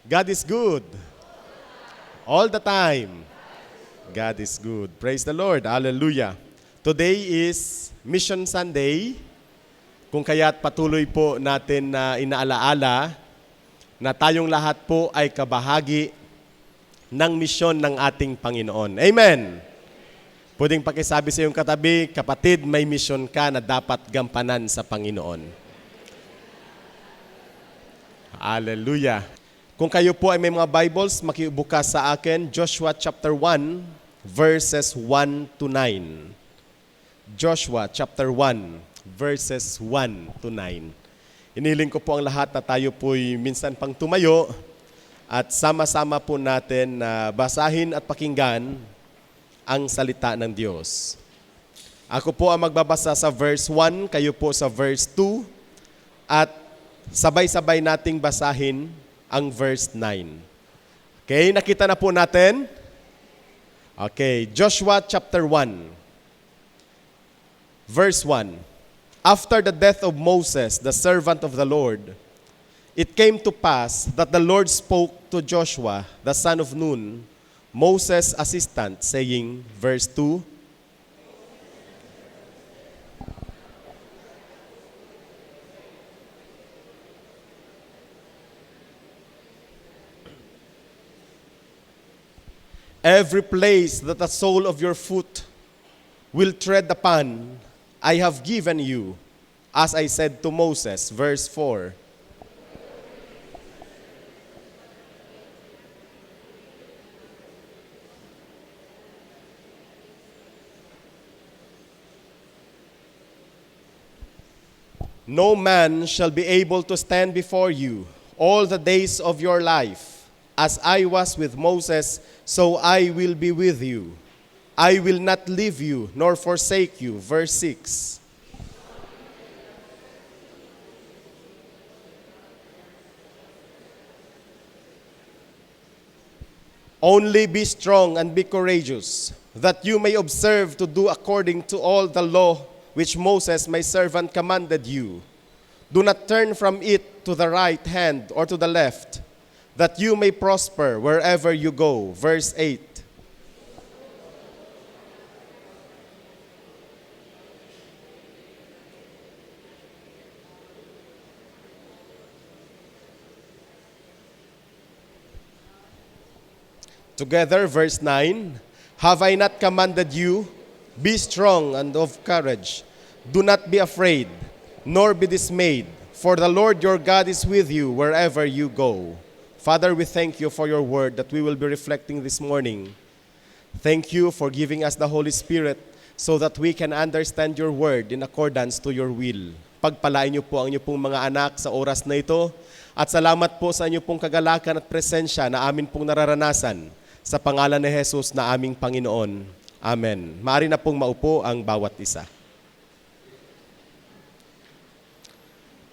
God is good. All the time. God is good. Praise the Lord. Hallelujah. Today is Mission Sunday. Kung kaya't patuloy po natin na inaalaala na tayong lahat po ay kabahagi ng misyon ng ating Panginoon. Amen. Pwedeng pakisabi sa iyong katabi, kapatid, may misyon ka na dapat gampanan sa Panginoon. Hallelujah. Kung kayo po ay may mga Bibles, makibukas sa akin, Joshua chapter 1, verses 1 to 9. Joshua chapter 1, verses 1 to 9. Iniling ko po ang lahat na tayo po'y minsan pang tumayo at sama-sama po natin na basahin at pakinggan ang salita ng Diyos. Ako po ang magbabasa sa verse 1, kayo po sa verse 2, at sabay-sabay nating basahin ang verse 9. Okay, nakita na po natin? Okay, Joshua chapter 1, verse 1. After the death of Moses, the servant of the Lord, it came to pass that the Lord spoke to Joshua, the son of Nun, Moses' assistant, saying, verse 2, every place that the sole of your foot will tread upon, I have given you, as I said to Moses, verse 4. No man shall be able to stand before you all the days of your life. As I was with Moses, so I will be with you. I will not leave you nor forsake you. Verse 6. Only be strong and be courageous, that you may observe to do according to all the law which Moses my servant commanded you. Do not turn from it to the right hand or to the left, that you may prosper wherever you go. Verse 8. Together, verse 9. Have I not commanded you? Be strong and of courage. Do not be afraid, nor be dismayed, for the Lord your God is with you wherever you go. Father, we thank you for your word that we will be reflecting this morning. Thank you for giving us the Holy Spirit so that we can understand your word in accordance to your will. Pagpalain niyo po ang inyong pong mga anak sa oras na ito at salamat po sa inyong pong kagalakan at presensya na amin pong nararanasan sa pangalan ni Jesus na aming Panginoon. Amen. Maaari na pong maupo ang bawat isa.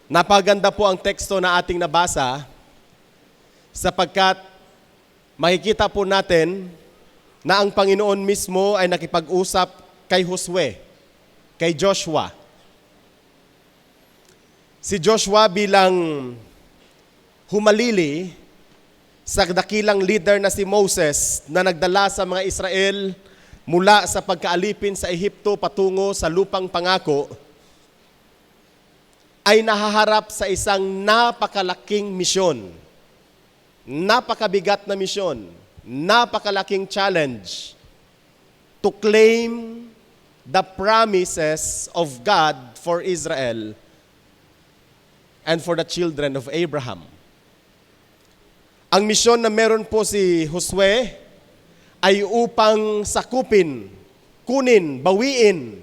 Napaganda po ang teksto na ating nabasa sapagkat makikita po natin na ang Panginoon mismo ay nakipag-usap kay Josue, kay Joshua. Si Joshua bilang humalili sa dakilang leader na si Moses na nagdala sa mga Israel mula sa pagkaalipin sa Ehipto patungo sa lupang pangako, ay nahaharap sa isang napakalaking misyon. Napakabigat na misyon. Napakalaking challenge to claim the promises of God for Israel and for the children of Abraham. Ang misyon na meron po si Josue ay upang sakupin, kunin, bawiin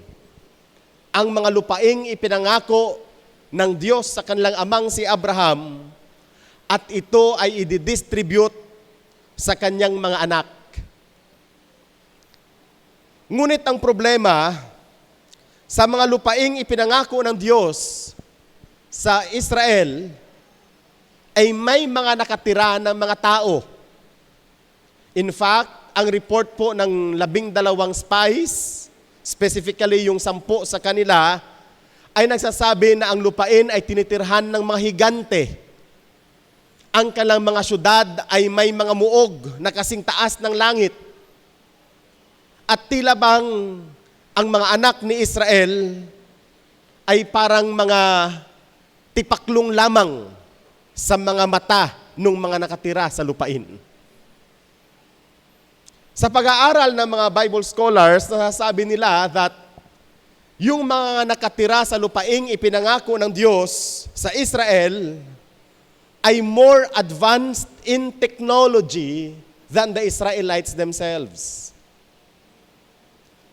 ang mga lupaing ipinangako ng Diyos sa kanilang amang si Abraham at ito ay i-distribute sa kanyang mga anak. Ngunit ang problema sa mga lupaing ipinangako ng Diyos sa Israel ay may mga nakatira ng mga tao. In fact, ang report po ng 12 spies, specifically yung 10 sa kanila, ay nagsasabi na ang lupain ay tinitirhan ng mga higante. ang kanilang mga syudad ay may mga muog na kasing taas ng langit. At tila bang ang mga anak ni Israel ay parang mga tipaklong lamang sa mga mata ng mga nakatira sa lupain. Sa pag-aaral ng mga Bible scholars, nasasabi nila that yung mga nakatira sa lupaing ipinangako ng Diyos sa Israel ay more advanced in technology than the Israelites themselves.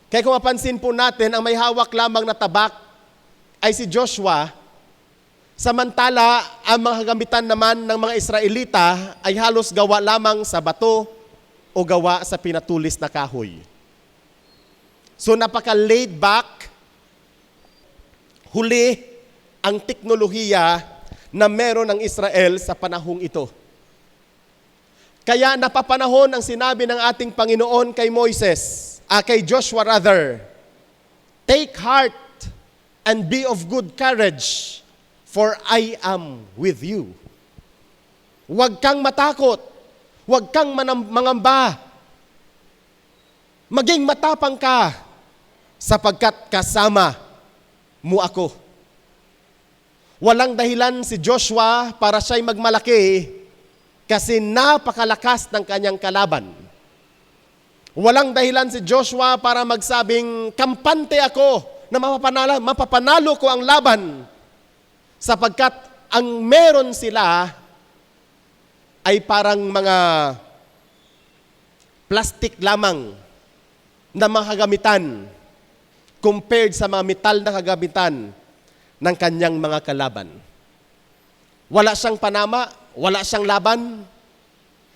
Kaya kung mapansin po natin, ang may hawak lamang na tabak ay si Joshua, samantala ang mga gamitan naman ng mga Israelita ay halos gawa lamang sa bato o gawa sa pinatulis na kahoy. So napaka-laid back, huli ang teknolohiya na meron ng Israel sa panahong ito. Kaya napapanahon ang sinabi ng ating Panginoon kay kay Joshua rather, "Take heart and be of good courage, for I am with you." Huwag kang matakot, huwag kang mangamba. Maging matapang ka, sapagkat kasama mo ako. Walang dahilan si Joshua para siya'y magmalaki kasi napakalakas ng kanyang kalaban. Walang dahilan si Joshua para magsabing, kampante ako na mapapanalo ko ang laban, sapagkat ang meron sila ay parang mga plastic lamang na mga kagamitan compared sa mga metal na kagamitan ng kanyang mga kalaban. Wala siyang panama, wala siyang laban.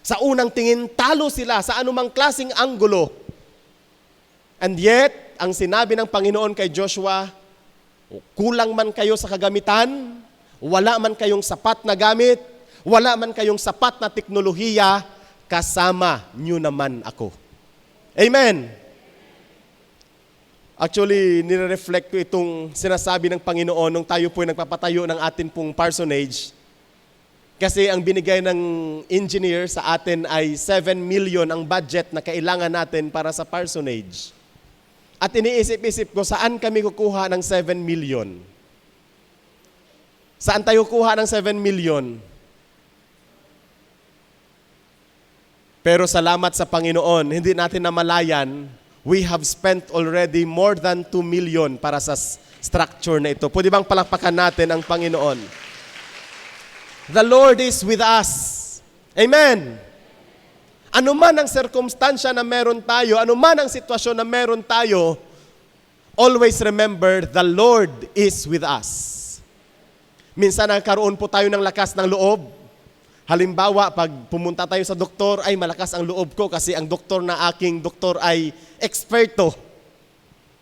Sa unang tingin, talo sila sa anumang klaseng anggulo. And yet, ang sinabi ng Panginoon kay Joshua, kulang man kayo sa kagamitan, wala man kayong sapat na gamit, wala man kayong sapat na teknolohiya, kasama nyo naman ako. Amen. Actually, nire-reflect ko itong sinasabi ng Panginoon nung tayo po ay nagpapatayo ng atin pong parsonage. Kasi ang binigay ng engineer sa atin ay 7 million ang budget na kailangan natin para sa parsonage. At iniisip-isip ko, saan kami kukuha ng 7 million? Saan tayo kukuha ng 7 million? Pero salamat sa Panginoon, hindi natin namalayan, we have spent already more than 2 million para sa structure na ito. Pwede bang palakpakan natin ang Panginoon? The Lord is with us. Amen. Ano man ang sirkumstansya na meron tayo, ano man ang sitwasyon na meron tayo, always remember, the Lord is with us. Minsan nagkaroon po tayo ng lakas ng loob. Halimbawa, pag pumunta tayo sa doktor, ay malakas ang loob ko kasi ang doktor na aking doktor ay eksperto,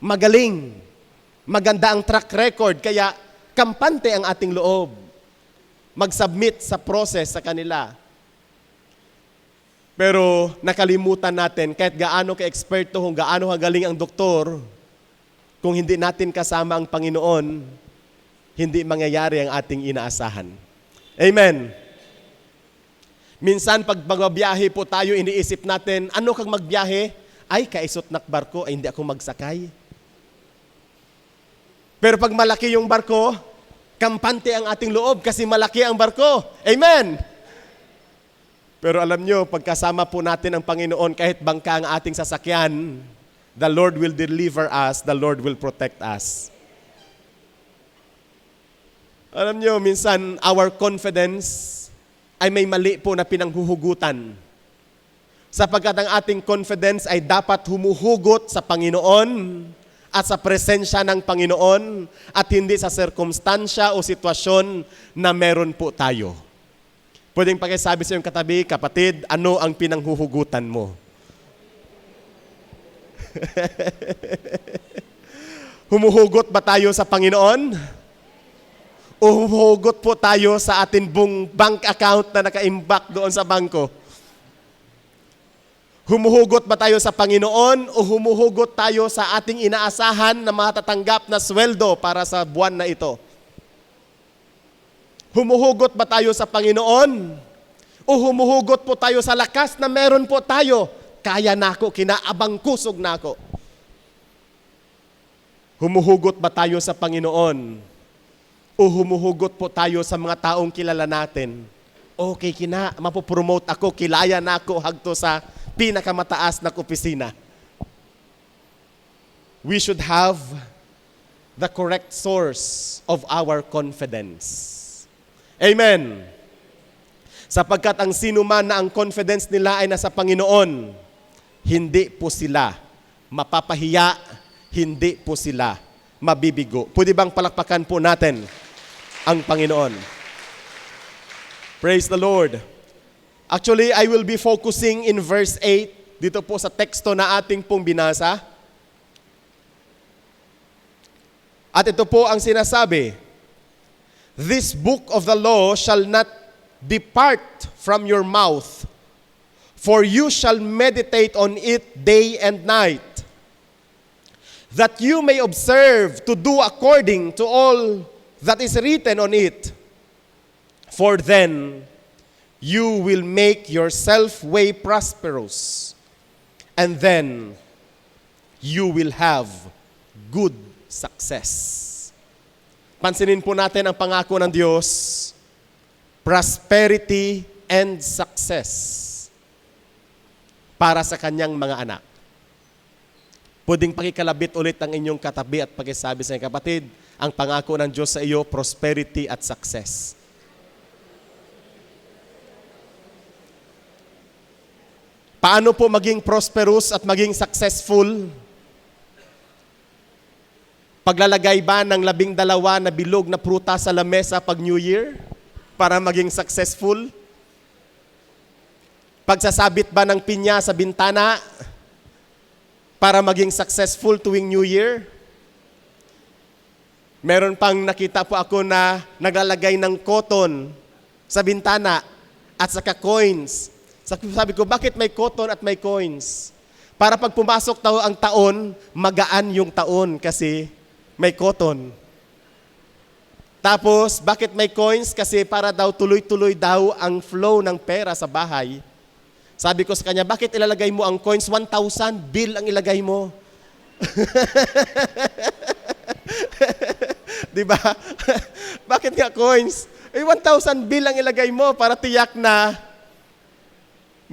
magaling, maganda ang track record, kaya kampante ang ating loob mag-submit sa process sa kanila. Pero nakalimutan natin, kahit gaano ka-eksperto, kung gaano kagaling ang doktor, kung hindi natin kasama ang Panginoon, hindi mangyayari ang ating inaasahan. Amen. Minsan pag magbabiyahe po tayo, iniisip natin, ano kang magbiyahe? Ay, kaisot nak barko, ay hindi ako magsakay. Pero pag malaki yung barko, kampante ang ating loob kasi malaki ang barko. Amen! Pero alam nyo, pagkasama po natin ang Panginoon, kahit bangka ang ating sasakyan, the Lord will deliver us, the Lord will protect us. Alam nyo, minsan our confidence ay may mali po na pinanghuhugutan. Sapagkat ang ating confidence ay dapat humuhugot sa Panginoon at sa presensya ng Panginoon at hindi sa sirkumstansya o sitwasyon na meron po tayo. Pwedeng pakisabi sa iyong katabi, kapatid, ano ang pinanghuhugutan mo? Humuhugot ba tayo sa Panginoon? O humuhugot po tayo sa ating buong bank account na naka-imbak doon sa bangko? Humuhugot ba tayo sa Panginoon o humuhugot tayo sa ating inaasahan na matatanggap na sweldo para sa buwan na ito? Humuhugot ba tayo sa Panginoon O humuhugot po tayo sa lakas na meron po tayo, kaya na ako, kinaabang kusog na ako. Humuhugot ba tayo sa Panginoon? O humuhugot po tayo sa mga taong kilala natin? Okay, mapopromote ako, kilaya na ako hagto sa pinakamataas na opisina. We should have the correct source of our confidence. Amen. Sapagkat ang sino man na ang confidence nila ay nasa Panginoon, hindi po sila mapapahiya, hindi po sila mabibigo. Pwede bang palakpakan po natin ang Panginoon? Praise the Lord. Actually, I will be focusing in verse 8, dito po sa teksto na ating pong binasa. At ito po ang sinasabi, "This book of the law shall not depart from your mouth, for you shall meditate on it day and night, that you may observe to do according to all that is written on it. For then you will make yourself way prosperous, and then you will have good success." Pansinin po natin ang pangako ng Diyos, prosperity and success para sa kanyang mga anak. Pwedeng pakikalabit ulit ang inyong katabi at pakisabi sa inyong kapatid, ang pangako ng Diyos sa iyo, prosperity at success. Paano po maging prosperous at maging successful? Paglalagay ba ng 12 na bilog na prutas sa lamesa pag New Year para maging successful? Pagsasabit ba ng pinya sa bintana para maging successful tuwing New Year? Meron pang nakita po ako na naglalagay ng cotton sa bintana at saka coins. Sabi ko, bakit may cotton at may coins? Para pag pumasok ang taon, magaan yung taon kasi may cotton. Tapos, bakit may coins? Kasi para daw tuloy-tuloy daw ang flow ng pera sa bahay. Sabi ko sa kanya, bakit ilalagay mo ang coins? 1,000 bill ang ilagay mo. Diba? Bakit nga coins? 1,000 bill ang ilagay mo para tiyak na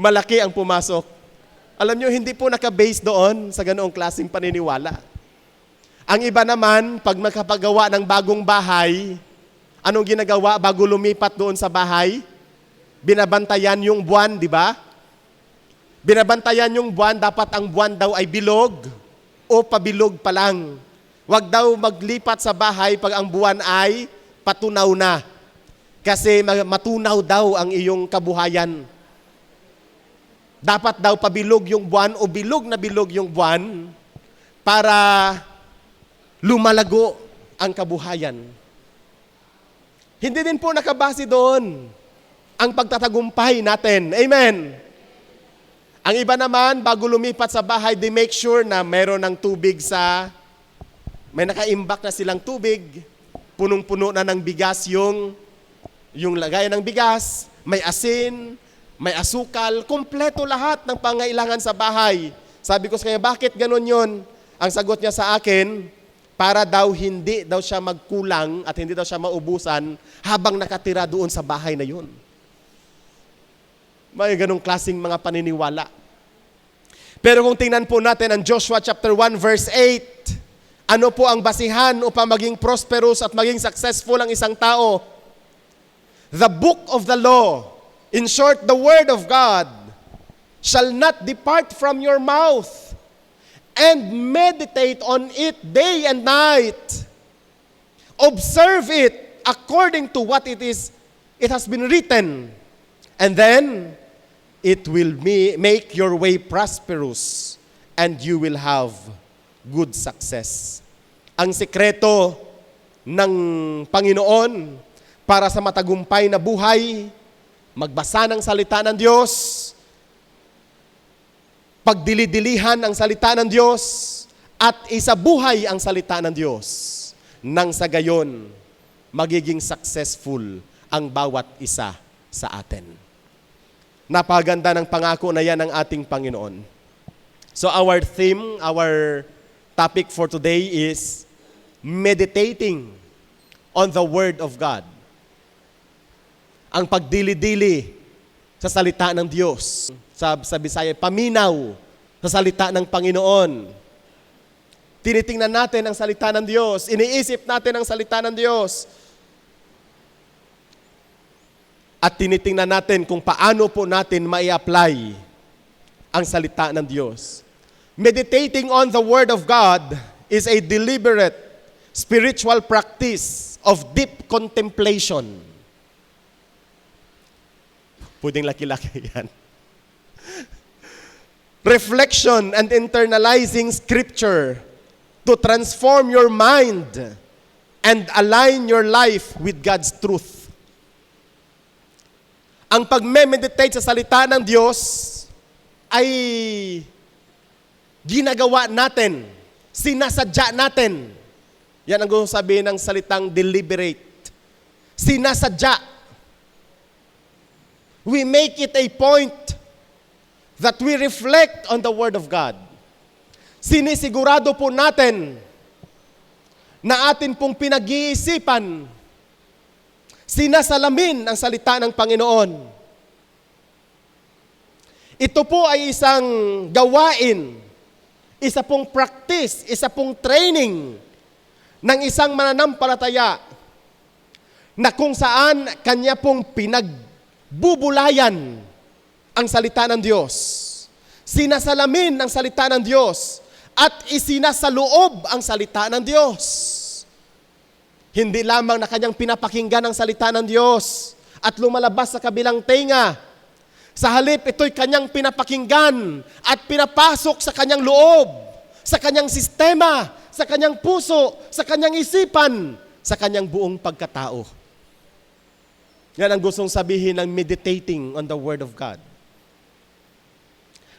malaki ang pumasok. Alam nyo, hindi po naka-base doon sa ganoong klaseng paniniwala. Ang iba naman, pag magkapagawa ng bagong bahay, anong ginagawa bago lumipat doon sa bahay? Binabantayan yung buwan, di ba? Binabantayan yung buwan, dapat ang buwan daw ay bilog o pabilog pa lang. Huwag daw maglipat sa bahay pag ang buwan ay patunaw na. Kasi matunaw daw ang iyong kabuhayan. Dapat daw pabilog yung buwan o bilog na bilog yung buwan para lumalago ang kabuhayan. Hindi din po nakabase doon ang pagtatagumpay natin. Amen. Ang iba naman, bago lumipat sa bahay, they make sure na meron ng tubig may nakaimbak na silang tubig, punong-puno na ng bigas yung lagayan ng bigas, may asin, may asukal, kompleto lahat ng pangailangan sa bahay. Sabi ko sa kanya, bakit ganun yun? Ang sagot niya sa akin, para daw hindi daw siya magkulang at hindi daw siya maubusan habang nakatira doon sa bahay na yun. May ganong klaseng mga paniniwala. Pero kung tingnan po natin ang Joshua chapter 1 verse 8, ano po ang basihan upang maging prosperous at maging successful ang isang tao? The book of the law, in short, the word of God, shall not depart from your mouth, and meditate on it day and night. Observe it according to what it has been written. And then, it will make your way prosperous and you will have good success. Ang sikreto ng Panginoon para sa matagumpay na buhay, magbasa ng salita ng Diyos, pagdilidilihan ang salita ng Diyos, at isabuhay ang salita ng Diyos. Nang sa gayon, magiging successful ang bawat isa sa atin. Napaganda ng pangako na yan ng ating Panginoon. So our theme, our topic for today is meditating on the Word of God. Ang pagdili-dili sa salita ng Diyos. Sa Bisaya, paminaw sa salita ng Panginoon. Tinitingnan natin ang salita ng Diyos. Iniisip natin ang salita ng Diyos. At tinitingnan natin kung paano po natin mai-apply ang salita ng Diyos. Meditating on the Word of God is a deliberate spiritual practice of deep contemplation. Pwedeng laki-laki yan. Reflection and internalizing Scripture to transform your mind and align your life with God's truth. Ang pagme-meditate sa salita ng Diyos ay ginagawa natin, sinasadya natin. Yan ang gusto sabihin ng salitang deliberate. Sinasadya. We make it a point that we reflect on the Word of God. Sinisigurado po natin na atin pong pinag-iisipan, sinasalamin ang salita ng Panginoon. Ito po ay isang gawain, isa pong practice, isa pong training ng isang mananampalataya na kung saan kanya pong bubulayan ang salita ng Diyos. Sinasalamin ang salita ng Diyos at isinasaloob ang salita ng Diyos. Hindi lamang na kanyang pinapakinggan ang salita ng Diyos at lumalabas sa kabilang tenga. Sa halip, ito'y kanyang pinapakinggan at pinapasok sa kanyang loob, sa kanyang sistema, sa kanyang puso, sa kanyang isipan, sa kanyang buong pagkatao. Yan ang gustong sabihin ng meditating on the Word of God.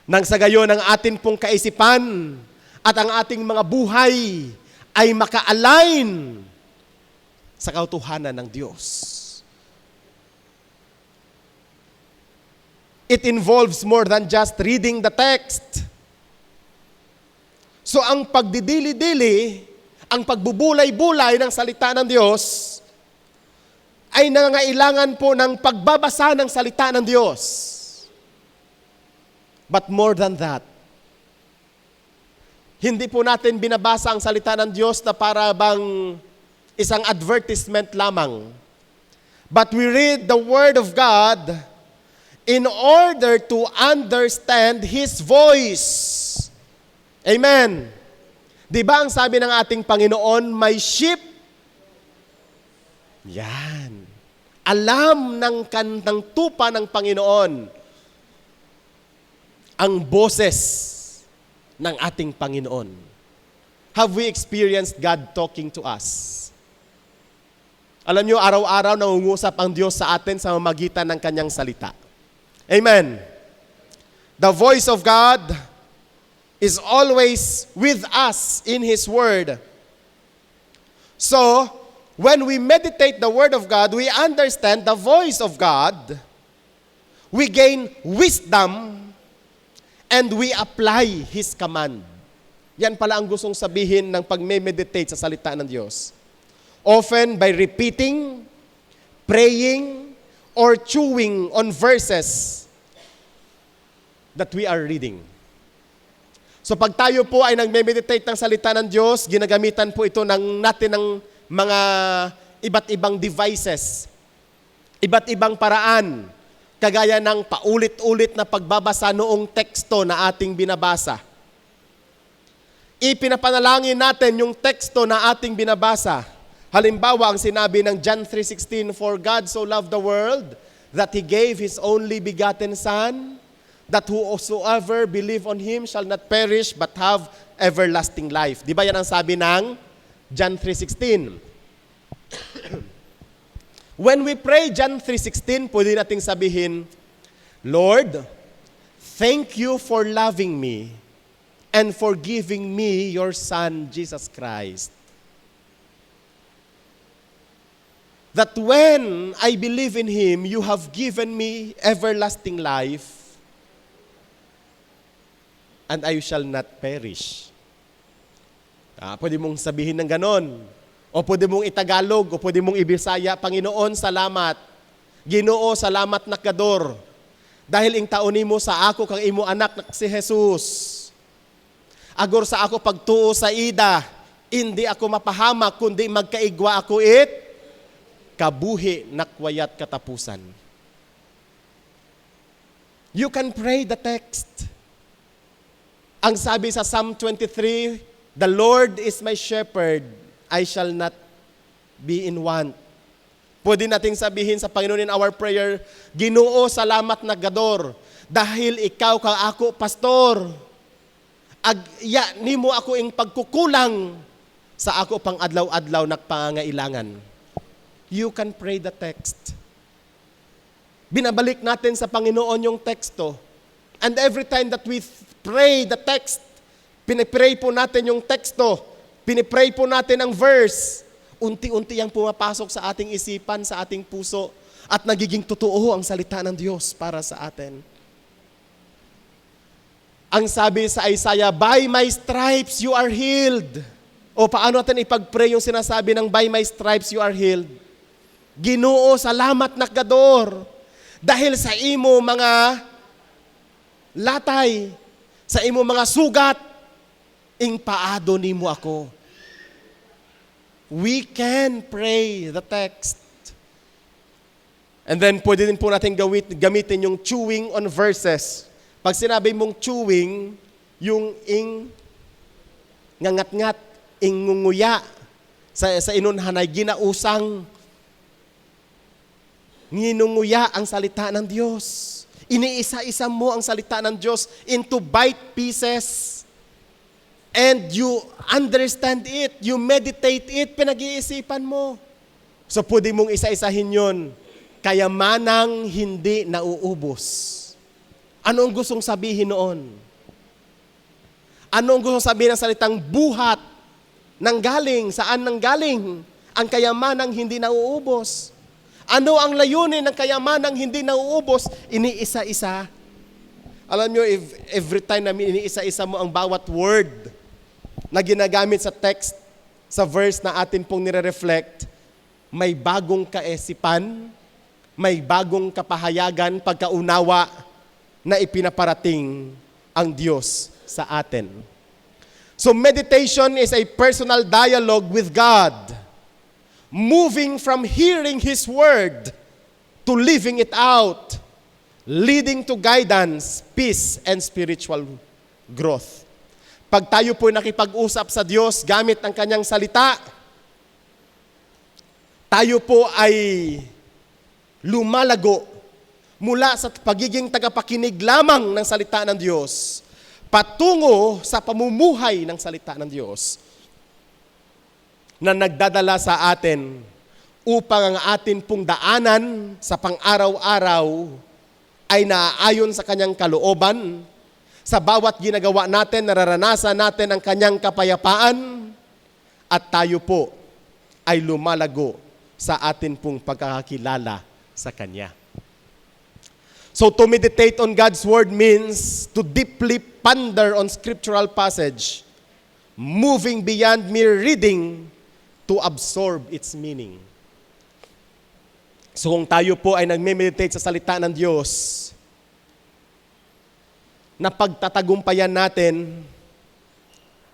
Nang sa gayon ang atin pong kaisipan at ang ating mga buhay ay maka-align sa kautuhanan ng Diyos. It involves more than just reading the text. So ang pagdidili-dili, ang pagbubulay-bulay ng salita ng Diyos ay nangangailangan po ng pagbabasa ng salita ng Diyos. But more than that, hindi po natin binabasa ang salita ng Diyos na para bang isang advertisement lamang. But we read the Word of God in order to understand His voice. Amen. Di ba ang sabi ng ating Panginoon, my sheep, yan. Alam ng tupa ng Panginoon ang boses ng ating Panginoon. Have we experienced God talking to us? Alam nyo, araw-araw nangungusap ang Diyos sa atin sa mamagitan ng kanyang salita. Amen. The voice of God is always with us in His Word. So, when we meditate the Word of God, we understand the voice of God, we gain wisdom, and we apply His command. Yan pala ang gustong sabihin ng pag-meditate sa salita ng Diyos. Often by repeating, praying, or chewing on verses that we are reading. So pag tayo po ay nag-meditate ng salita ng Diyos, ginagamitan po ito natin ng mga iba't ibang devices, iba't ibang paraan, kagaya ng paulit-ulit na pagbabasa noong teksto na ating binabasa. Ipinapanalangin natin yung teksto na ating binabasa. Halimbawa, ang sinabi ng John 3:16, "For God so loved the world that He gave His only begotten Son, that whosoever believe on Him shall not perish but have everlasting life." Di ba yan ang sabi ng John 3:16? When we pray John 3:16, pwede nating sabihin, Lord, thank you for loving me and for giving me your Son, Jesus Christ. that when I believe in Him, you have given me everlasting life, and I shall not perish. Pwede mong sabihin ng ganon. O pwede mong itagalog, o pwede mong ibisaya, Panginoon, salamat. Ginoo, salamat nakador. Dahil ing taoni mo sa ako kang imo anak na si Jesus. Agor sa ako pagtuo sa ida, hindi ako mapahamak, kundi magkaigwa ako kabuhi nakwayat katapusan. You can pray the text. Ang sabi sa Psalm 23, the Lord is my shepherd, I shall not be in want. Pwede nating sabihin sa Panginoon in our prayer, Ginoo, salamat nagador, dahil ikaw ka ako, pastor. Agya nimo ako ing pagkukulang sa ako pang adlaw-adlaw nagpangailangan. You can pray the text. Binabalik natin sa Panginoon yung teksto. And every time that we pray the text, pinipray po natin yung teksto, pinipray po natin ang verse, unti-unti yang pumapasok sa ating isipan, sa ating puso, at nagiging totoo ang salita ng Diyos para sa atin. Ang sabi sa Isaiah, by my stripes you are healed. O paano natin ipag-pray yung sinasabi ng by my stripes you are healed? Ginoo, salamat nakador. Dahil sa imo mga latay, sa imo mga sugat, ing paado nimo ako. We can pray the text. And then pwede din po natin gamitin yung chewing on verses. Pag sinabi mong chewing, yung ing ngangat-ngat, ing ngunguya, sa inunhanay, ginausang, nginunguya ang salita ng Diyos. Iniisa-isa mo ang salita ng Diyos into bite pieces. And you understand it, you meditate it, pinag-iisipan mo. So pwede mong isa-isahin yun. Kayamanang hindi nauubos. Ano ang gustong sabihin noon? Ano ang gustong sabihin ng salitang buhat? Nanggaling, saan nanggaling? Ang kayamanang hindi nauubos. Ano ang layunin ng kayamanang hindi nauubos? Iniisa-isa. Alam nyo, if every time na iniisa-isa mo ang bawat word na ginagamit sa text, sa verse na atin pong nire-reflect, may bagong kaisipan, may bagong kapahayagan, pagkaunawa na ipinaparating ang Diyos sa atin. So meditation is a personal dialogue with God, moving from hearing His Word to living it out, leading to guidance, peace, and spiritual growth. Pag tayo po nakipag-usap sa Diyos gamit ang Kanyang salita, tayo po ay lumalago mula sa pagiging tagapakinig lamang ng salita ng Diyos patungo sa pamumuhay ng salita ng Diyos na nagdadala sa atin upang ang atin pong daanan sa pang-araw-araw ay naaayon sa Kanyang kalooban. Sa bawat ginagawa natin, nararanasan natin ang Kanyang kapayapaan at tayo po ay lumalago sa atin pong pagkakakilala sa Kanya. So to meditate on God's Word means to deeply ponder on scriptural passage, moving beyond mere reading to absorb its meaning. So kung tayo po ay nagme-meditate sa salita ng Diyos, na pagtatagumpayan natin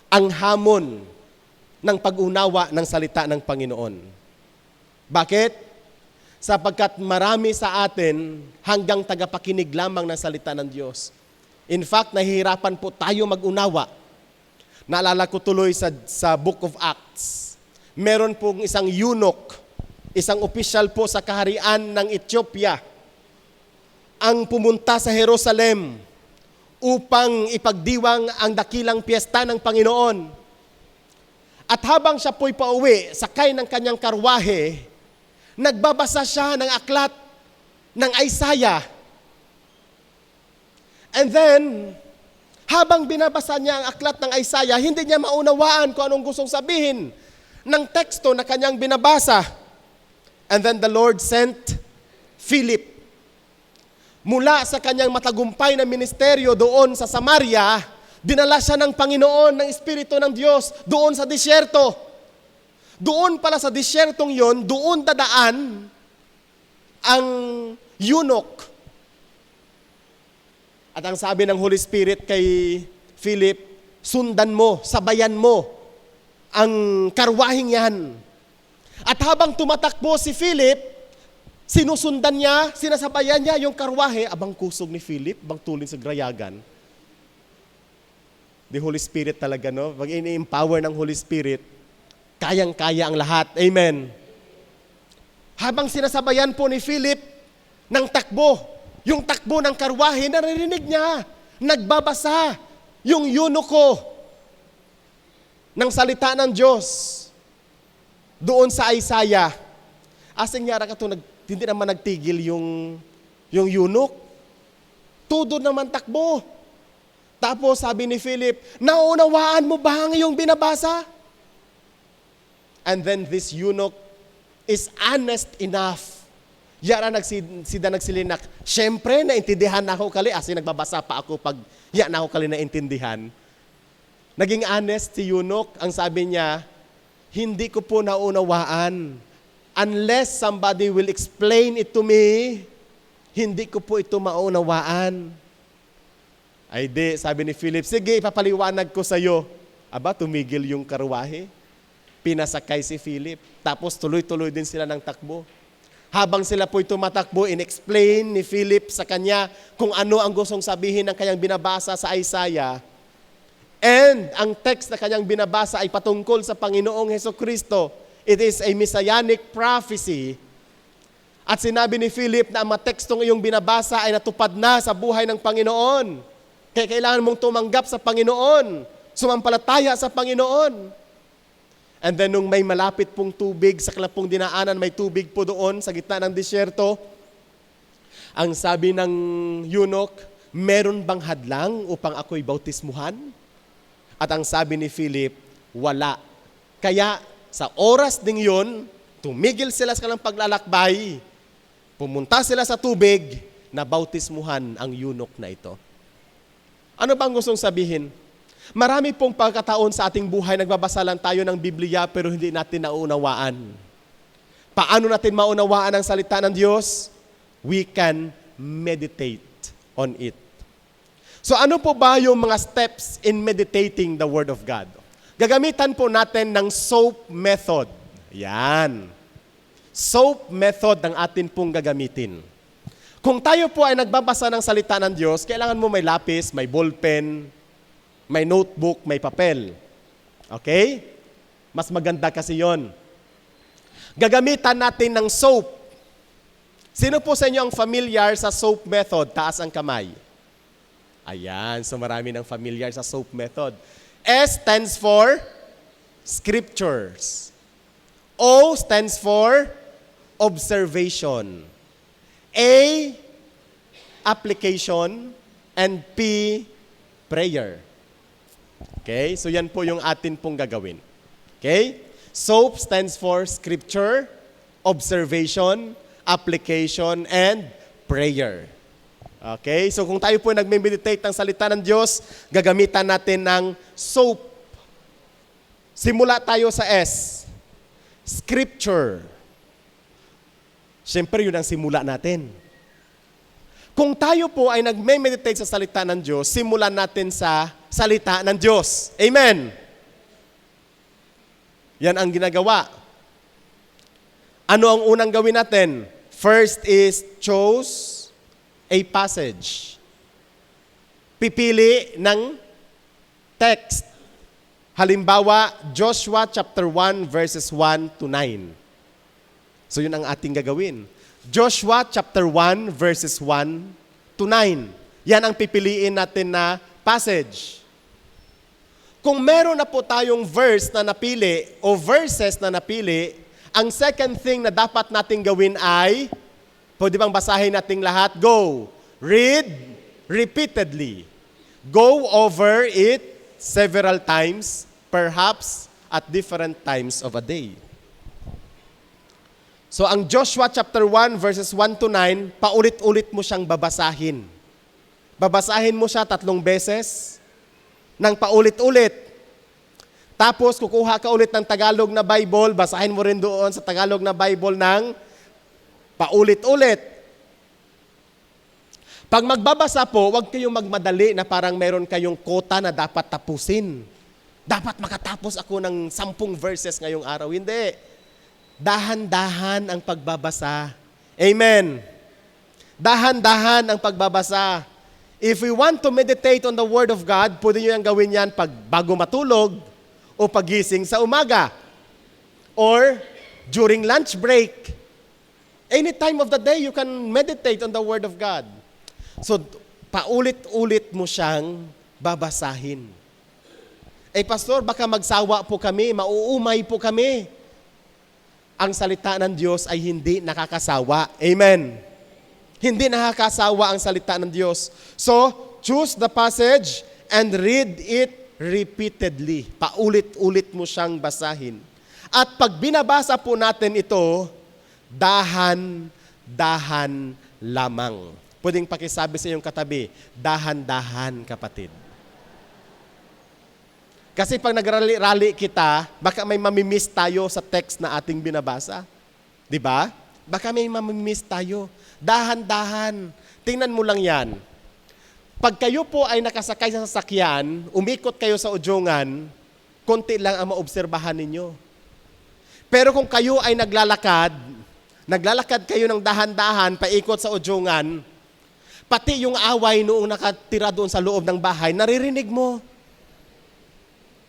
ang hamon ng pag-unawa ng salita ng Panginoon. Bakit? Sapagkat marami sa atin hanggang tagapakinig lamang ng salita ng Diyos. In fact, nahihirapan po tayo mag-unawa. Naalala ko tuloy sa Book of Acts. Meron pong isang eunuch, isang opisyal po sa kaharian ng Ethiopia, ang pumunta sa Jerusalem upang ipagdiwang ang dakilang piyesta ng Panginoon. At habang siya po'y pauwi, sakay ng kanyang karwahe, nagbabasa siya ng aklat ng Isaiah. And then, habang binabasa niya ang aklat ng Isaiah, hindi niya maunawaan kung anong gustong sabihin ng teksto na kanyang binabasa. And then the Lord sent Philip. Mula sa kanyang matagumpay na ministeryo doon sa Samaria, dinala siya ng Panginoon, ng Espiritu ng Diyos, doon sa disyerto. Doon pala sa disyertong yon, doon dadaan ang eunuch. At ang sabi ng Holy Spirit kay Philip, sundan mo, sabayan mo ang karwahing yan. At habang tumatakbo si Philip, sinusundan niya, sinasabayan niya yung karwahe, abang kusog ni Philip, abang tulin sa grayagan. The Holy Spirit talaga, no? Pag ini-empower ng Holy Spirit, kayang-kaya ang lahat. Amen. Habang sinasabayan po ni Philip ng takbo, yung takbo ng karwahe, naririnig niya, nagbabasa yung eunuko ng salita ng Diyos doon sa Isaiah. Asing nyara ka ito, hindi naman nagtigil yung eunuch. Todo naman takbo. Tapos sabi ni Philip, naunawaan mo ba ang iyong binabasa? And then this eunuch is honest enough. Yara nagsilinak. Siyempre, naintindihan na ako kali. Asi nagbabasa pa ako pag na ako kali naintindihan. Naging honest si eunuch. Ang sabi niya, hindi ko po naunawaan. Unless somebody will explain it to me, hindi ko po ito maunawaan. Ay di, sabi ni Philip, sige, ipapaliwanag ko sa iyo. Aba, tumigil yung karwahe. Pinasakay si Philip. Tapos tuloy-tuloy din sila ng takbo. Habang sila po'y tumatakbo, in-explain ni Philip sa kanya kung ano ang gustong sabihin ng kanyang binabasa sa Isaiah. And ang text na kanyang binabasa ay patungkol sa Panginoong Hesukristo. It is a messianic prophecy. At sinabi ni Philip na ang mga tekstong iyong binabasa ay natupad na sa buhay ng Panginoon. Kaya kailangan mong tumanggap sa Panginoon, sumampalataya sa Panginoon. And then nung may malapit pong tubig, sa kalapong dinaanan, may tubig po doon sa gitna ng disyerto. Ang sabi ng eunuch, meron bang hadlang upang ako'y bautismuhan? At ang sabi ni Philip, wala. Kaya sa oras ding yun, tumigil sila sa kanilang paglalakbay, pumunta sila sa tubig, na bautismuhan ang eunuch na ito. Ano bang gustong sabihin? Marami pong pagkataon sa ating buhay, nagbabasa lang tayo ng Biblia pero hindi natin naunawaan. Paano natin maunawaan ang salita ng Diyos? We can meditate on it. So ano po ba yung mga steps in meditating the Word of God? Gagamitan po natin ng SOAP method. Yan. SOAP method ang atin pong gagamitin. Kung tayo po ay nagbabasa ng salita ng Diyos, kailangan mo may lapis, may ballpen, may notebook, may papel. Okay? Mas maganda kasi yon. Gagamitan natin ng SOAP. Sino po sa inyo ang familiar sa SOAP method? Taas ang kamay. Ayan, so marami ng familiar sa SOAP method. S stands for Scriptures. O stands for Observation. A, Application. And P, Prayer. Okay? So yan po yung atin pong gagawin. Okay? SOAP stands for Scripture, Observation, Application, and Prayer. Okay? So kung tayo po nagme-meditate ng salita ng Diyos, gagamitan natin ng SOAP. Simula tayo sa S. Scripture. Siyempre, yun ang simula natin. Kung tayo po ay nagme-meditate sa salita ng Diyos, simulan natin sa salita ng Diyos. Amen. Yan ang ginagawa. Ano ang unang gawin natin? First is choose a passage. Pipili ng text. Halimbawa, Joshua chapter 1 verses 1 to 9. So yun ang ating gagawin. Joshua chapter 1 verses 1 to 9. Yan ang pipiliin natin na passage. Kung meron na po tayong verse na napili o verses na napili, ang second thing na dapat nating gawin ay, pwede bang basahin nating lahat? Go. Read repeatedly. Go over it several times, perhaps at different times of a day. So ang Joshua chapter 1 verses 1 to 9, paulit-ulit mo siyang babasahin. Babasahin mo siya 3 beses ng paulit-ulit. Tapos kukuha ka ulit ng Tagalog na Bible, basahin mo rin doon sa Tagalog na Bible ng paulit-ulit. Pag magbabasa po, huwag kayong magmadali na parang meron kayong quota na dapat tapusin. Dapat makatapos ako ng 10 verses ngayong araw. Hindi. Dahan-dahan ang pagbabasa. Amen. Dahan-dahan ang pagbabasa. If we want to meditate on the Word of God, pwede nyo yung gawin yan pag bago matulog o pagising sa umaga or during lunch break. Any time of the day, you can meditate on the Word of God. So, paulit-ulit mo siyang babasahin. Pastor, baka magsawa po kami, mauumay po kami. Ang salita ng Diyos ay hindi nakakasawa. Amen. Hindi nakakasawa ang salita ng Diyos. So, choose the passage and read it repeatedly. Paulit-ulit mo siyang basahin. At pag binabasa po natin ito, dahan-dahan lamang. Pwedeng pakisabi sa iyong katabi, dahan-dahan kapatid. Kasi pag nagrally-rally kita, baka may mamimiss tayo sa text na ating binabasa. Di ba? Baka may mamimiss tayo. Dahan-dahan. Tingnan mo lang yan. Pag kayo po ay nakasakay sa sasakyan, umikot kayo sa ujungan, konti lang ang maobserbahan ninyo. Pero kung kayo ay naglalakad kayo ng dahan-dahan, paikot sa ujungan, pati yung away noong nakatira doon sa loob ng bahay, naririnig mo.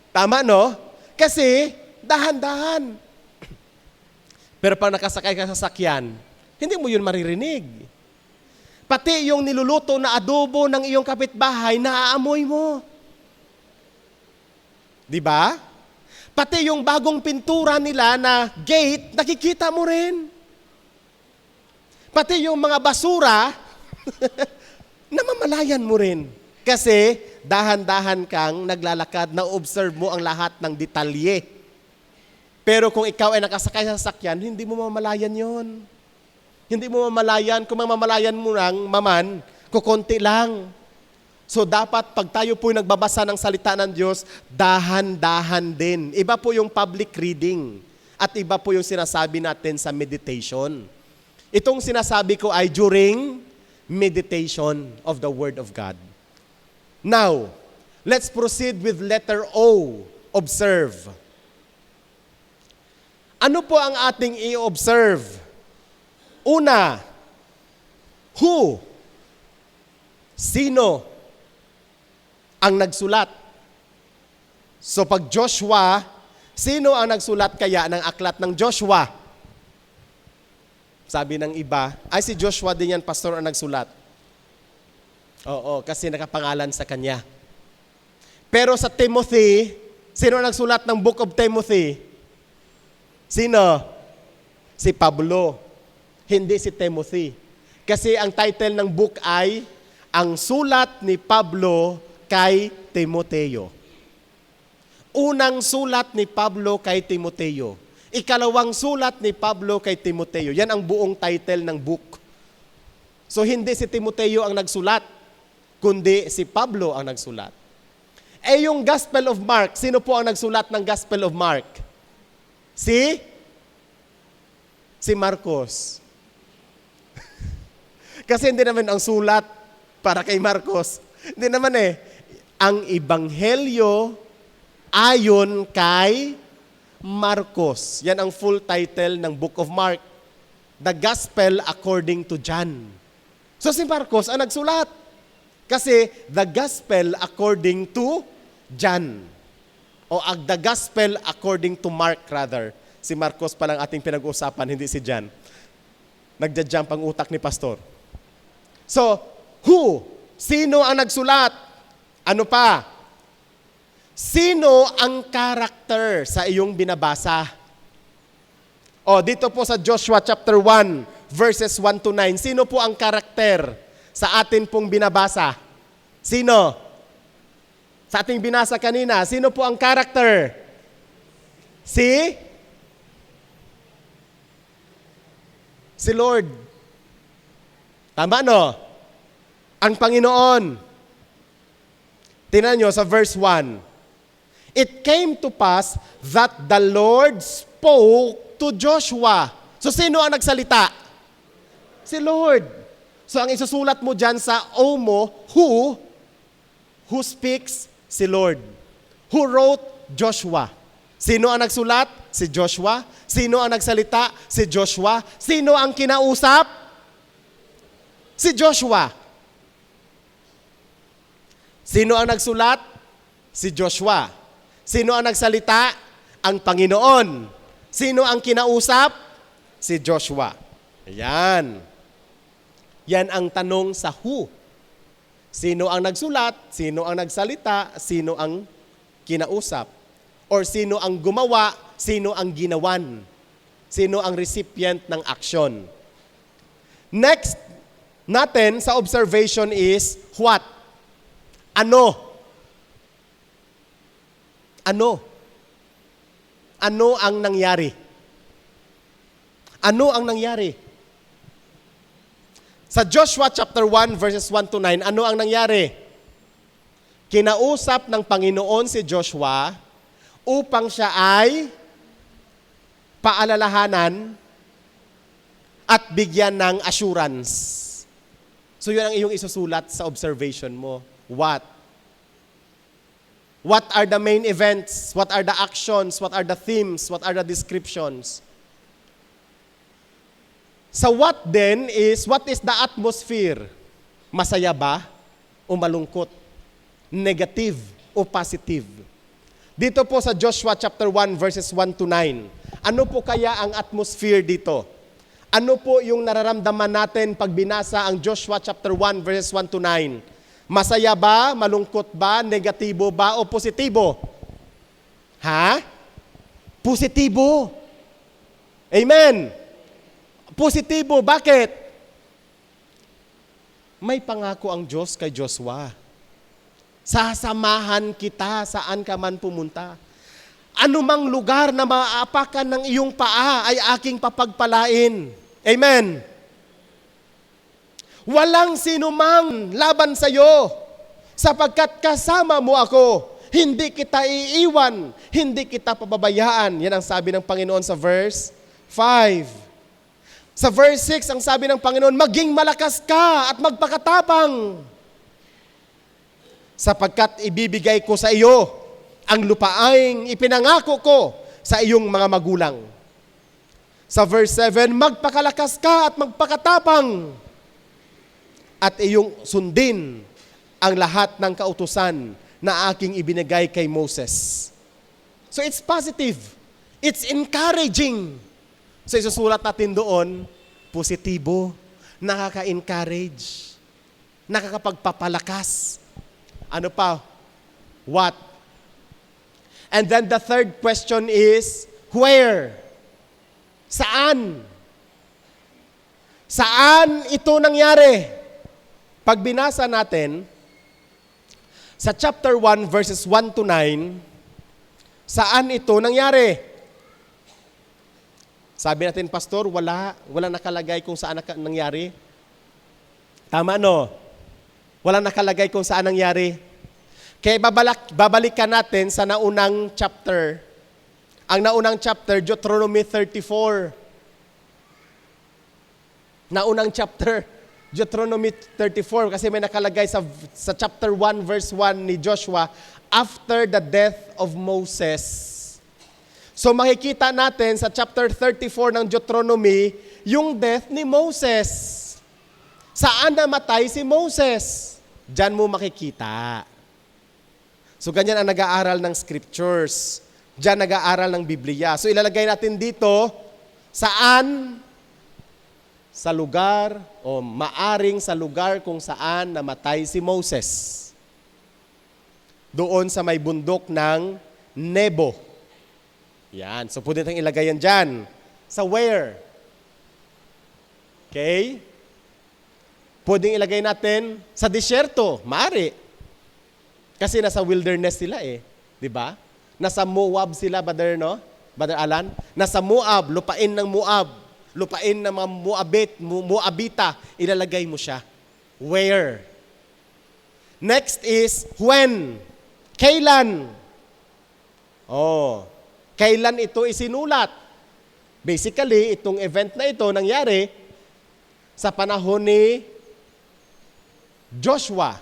Tama, no? Kasi, dahan-dahan. Pero pag nakasakay ka sa sakyan, hindi mo yun maririnig. Pati yung niluluto na adobo ng iyong kapitbahay, naaamoy mo. Di ba? Pati yung bagong pintura nila na gate, nakikita mo rin. Pati yung mga basura, namamalayan mo rin. Kasi dahan-dahan kang naglalakad, na-observe mo ang lahat ng detalye. Pero kung ikaw ay nakasakay sa sasakyan, hindi mo mamalayan yon. Hindi mo mamalayan. Kung mamalayan mo lang, kukunti lang. So dapat pag tayo po nagbabasa ng salita ng Diyos, dahan-dahan din. Iba po yung public reading at iba po yung sinasabi natin sa meditation. Itong sinasabi ko ay during meditation of the Word of God. Now, let's proceed with letter O. Observe. Ano po ang ating i-observe? Una, who? Sino ang nagsulat? So pag Joshua, sino ang nagsulat kaya ng aklat ng Joshua? Sabi ng iba, ay si Joshua din yan, pastor, ang nagsulat. Oo, kasi nakapangalan sa kanya. Pero sa Timothy, sino nagsulat ng Book of Timothy? Sino? Si Pablo. Hindi si Timothy. Kasi ang title ng book ay Ang Sulat ni Pablo kay Timoteo. Unang sulat ni Pablo kay Timoteo. Ikalawang sulat ni Pablo kay Timoteo. Yan ang buong title ng book. So hindi si Timoteo ang nagsulat, kundi si Pablo ang nagsulat. Yung Gospel of Mark, sino po ang nagsulat ng Gospel of Mark? Si Marcos. Kasi hindi naman ang sulat para kay Marcos. Hindi naman Ang Ebanghelyo ayon kay Marcos. Yan ang full title ng Book of Mark. The Gospel according to John. So si Marcos ang nagsulat. Kasi the gospel according to John. O the gospel according to Mark rather. Si Marcos pa lang ating pinag-uusapan, hindi si John. Nagja-jump ang utak ni pastor. So, who? Sino ang nagsulat? Ano pa? Sino ang character sa iyong binabasa? O, dito po sa Joshua chapter 1, verses 1 to 9. Sino po ang karakter sa atin pong binabasa? Sino? Sa ating binasa kanina, sino po ang character? Si Si Lord. Tama, no? Ang Panginoon. Tingnan nyo sa verse 1. It came to pass that the Lord spoke to Joshua. So, sino ang nagsalita? Si Lord. So, ang isusulat mo dyan sa O mo, who speaks? Si Lord. Who wrote? Joshua. Sino ang nagsulat? Si Joshua. Sino ang nagsalita? Si Joshua. Sino ang kinausap? Si Joshua. Sino ang nagsulat? Si Joshua. Sino ang nagsalita? Ang Panginoon. Sino ang kinausap? Si Joshua. Ayan. Yan ang tanong sa who. Sino ang nagsulat? Sino ang nagsalita? Sino ang kinausap? Or sino ang gumawa? Sino ang ginawan? Sino ang recipient ng action? Next natin sa observation is what? Ano? Ano? Ano ang nangyari? Ano ang nangyari? Sa Joshua chapter 1 verses 1 to 9, ano ang nangyari? Kinausap ng Panginoon si Joshua upang siya ay paalalahanan at bigyan ng assurance. So yun ang iyong isusulat sa observation mo. What? What are the main events? What are the actions? What are the themes? What are the descriptions? Sa what then is, what is the atmosphere? Masaya ba o malungkot? Negative o positive? Dito po sa Joshua chapter 1 verses 1 to 9. Ano po kaya ang atmosphere dito? Ano po yung nararamdaman natin pag binasa ang Joshua chapter 1 verses 1 to 9? Masaya ba, malungkot ba, negatibo ba o positibo? Ha? Positibo. Amen. Positibo. Bakit? May pangako ang Diyos kay Joshua. Sasamahan kita saan ka man pumunta. Anumang lugar na maaapakan ng iyong paa ay aking papagpalain. Amen. Walang sinumang laban sa iyo, sapagkat kasama mo ako. Hindi kita iiwan, hindi kita pababayaan. Yan ang sabi ng Panginoon sa verse 5. Sa verse 6, ang sabi ng Panginoon, maging malakas ka at magpakatapang, sapagkat ibibigay ko sa iyo ang lupaing ipinangako ko sa iyong mga magulang. Sa verse 7, magpakalakas ka at magpakatapang, at iyong sundin ang lahat ng kautusan na aking ibinigay kay Moses. So it's positive. It's encouraging. So isusulat natin doon, positibo, nakaka-encourage, nakakapagpapalakas. Ano pa? What? And then the third question is, where? Saan? Saan ito nangyari? Pag binasa natin, sa chapter 1 verses 1 to 9, saan ito nangyari? Sabi natin, Pastor, wala nakalagay kung saan nangyari. Tama, no? Wala nakalagay kung saan nangyari. Kaya babalikan natin sa naunang chapter. Ang naunang chapter, Deuteronomy 34. Naunang chapter, Deuteronomy 34, kasi may nakalagay sa chapter 1 verse 1 ni Joshua, after the death of Moses. So makikita natin sa chapter 34 ng Deuteronomy, yung death ni Moses. Saan namatay si Moses? Diyan mo makikita. So ganyan ang nag-aaral ng scriptures. Diyan nag-aaral ng Biblia. So ilalagay natin dito, saan? Sa lugar o maaring sa lugar kung saan namatay si Moses. Doon sa may bundok ng Nebo. Yan. So pwede tayong ilagay yan dyan. Sa where? Okay? Pwedeng ilagay natin sa disyerto. Maari. Kasi nasa wilderness sila eh. Diba? Nasa Moab sila, Brother Alan? Nasa Moab, lupain ng Moab. lupain ng mga Moabita, ilalagay mo siya. Where? Next is when. Kailan? Kailan ito isinulat? Basically, itong event na ito nangyari sa panahon ni Joshua.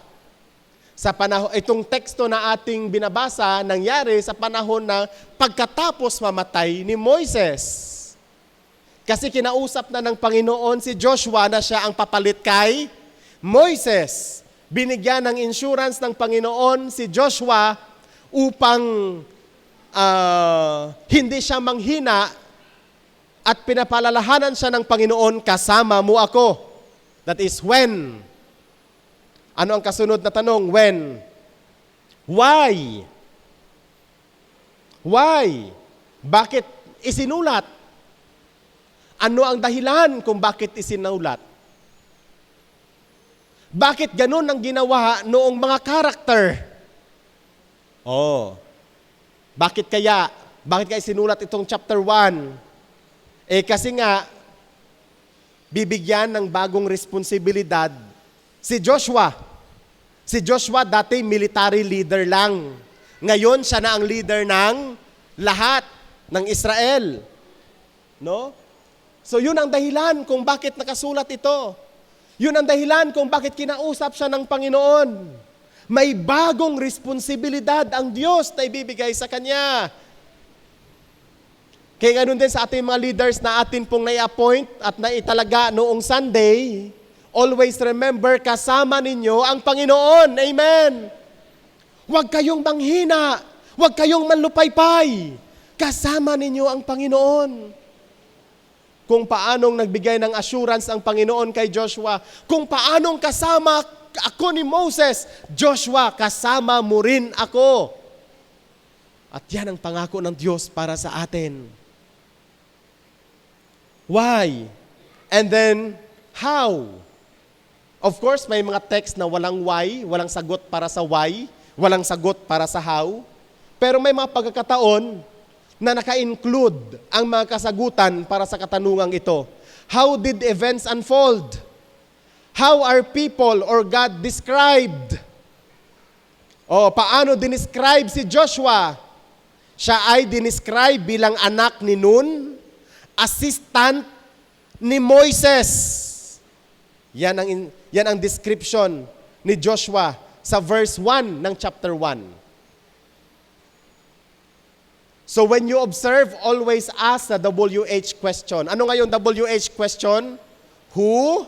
Itong teksto na ating binabasa nangyari sa panahon na pagkatapos mamatay ni Moises. Kasi kinausap na ng Panginoon si Joshua na siya ang papalit kay Moises. Binigyan ng insurance ng Panginoon si Joshua upang hindi siya manghina at pinapalalahanan siya ng Panginoon, kasama mo ako. That is when. Ano ang kasunod na tanong? When? Why? Why? Bakit isinulat? Ano ang dahilan kung bakit isinulat? Bakit ganun ang ginawa noong mga karakter? Bakit kaya? Bakit kaya isinulat itong chapter 1? Kasi nga, bibigyan ng bagong responsibilidad si Joshua. Si Joshua dati military leader lang. Ngayon, siya na ang leader ng lahat ng Israel. No? So yun ang dahilan kung bakit nakasulat ito. Yun ang dahilan kung bakit kinausap siya ng Panginoon. May bagong responsibilidad ang Diyos na ibibigay sa Kanya. Kaya ganun din sa ating mga leaders na atin pong nai-appoint at naitalaga noong Sunday, always remember, kasama ninyo ang Panginoon. Amen. Huwag kayong manghina. Huwag kayong manlupaypay. Kasama ninyo ang Panginoon. Kung paanong nagbigay ng assurance ang Panginoon kay Joshua, kung paanong kasama ako ni Moses, Joshua, kasama mo rin ako. At yan ang pangako ng Diyos para sa atin. Why? And then, how? Of course, may mga text na walang why, walang sagot para sa why, walang sagot para sa how. Pero may mga pagkakataon na naka-include ang mga kasagutan para sa katanungang ito. How did events unfold? How are people or God described? Paano dinescribe si Joshua? Siya ay dinescribe bilang anak ni Nun, assistant ni Moises. Yan ang description ni Joshua sa verse 1 ng chapter 1. So when you observe, always ask the WH question. Ano ngayon WH question? Who?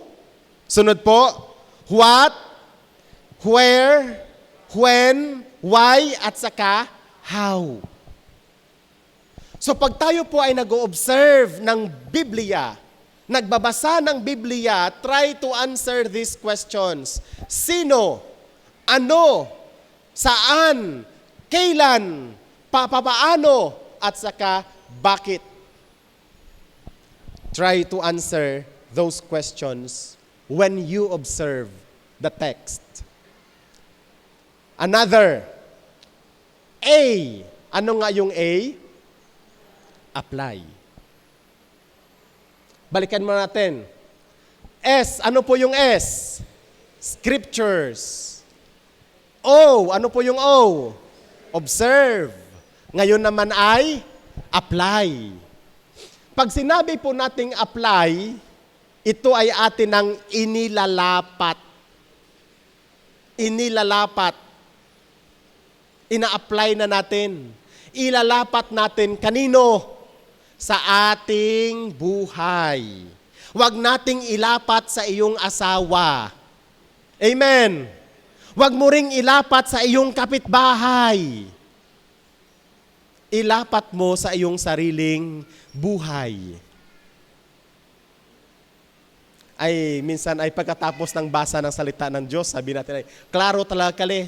Sunod po. What? Where? When? Why? At saka, how? So pag tayo po ay nag-o-observe ng Biblia, nagbabasa ng Biblia, try to answer these questions. Sino? Ano? Saan? Kailan? Paano? At saka, bakit? Try to answer those questions when you observe the text. Another. A. Ano nga yung A? Apply. Balikan mo natin. S, ano po yung S? Scriptures. O, ano po yung O? Observe. Ngayon naman ay apply. Pag sinabi po nating apply, ito ay atin ng inilalapat. Inilalapat. Ina-apply na natin. Ilalapat natin kanino? Sa ating buhay. Huwag nating ilapat sa iyong asawa. Amen. Huwag mo ring ilapat sa iyong kapitbahay. Ilapat mo sa iyong sariling buhay. Minsan ay pagkatapos ng basa ng salita ng Diyos, sabi natin ay, klaro talaga kali.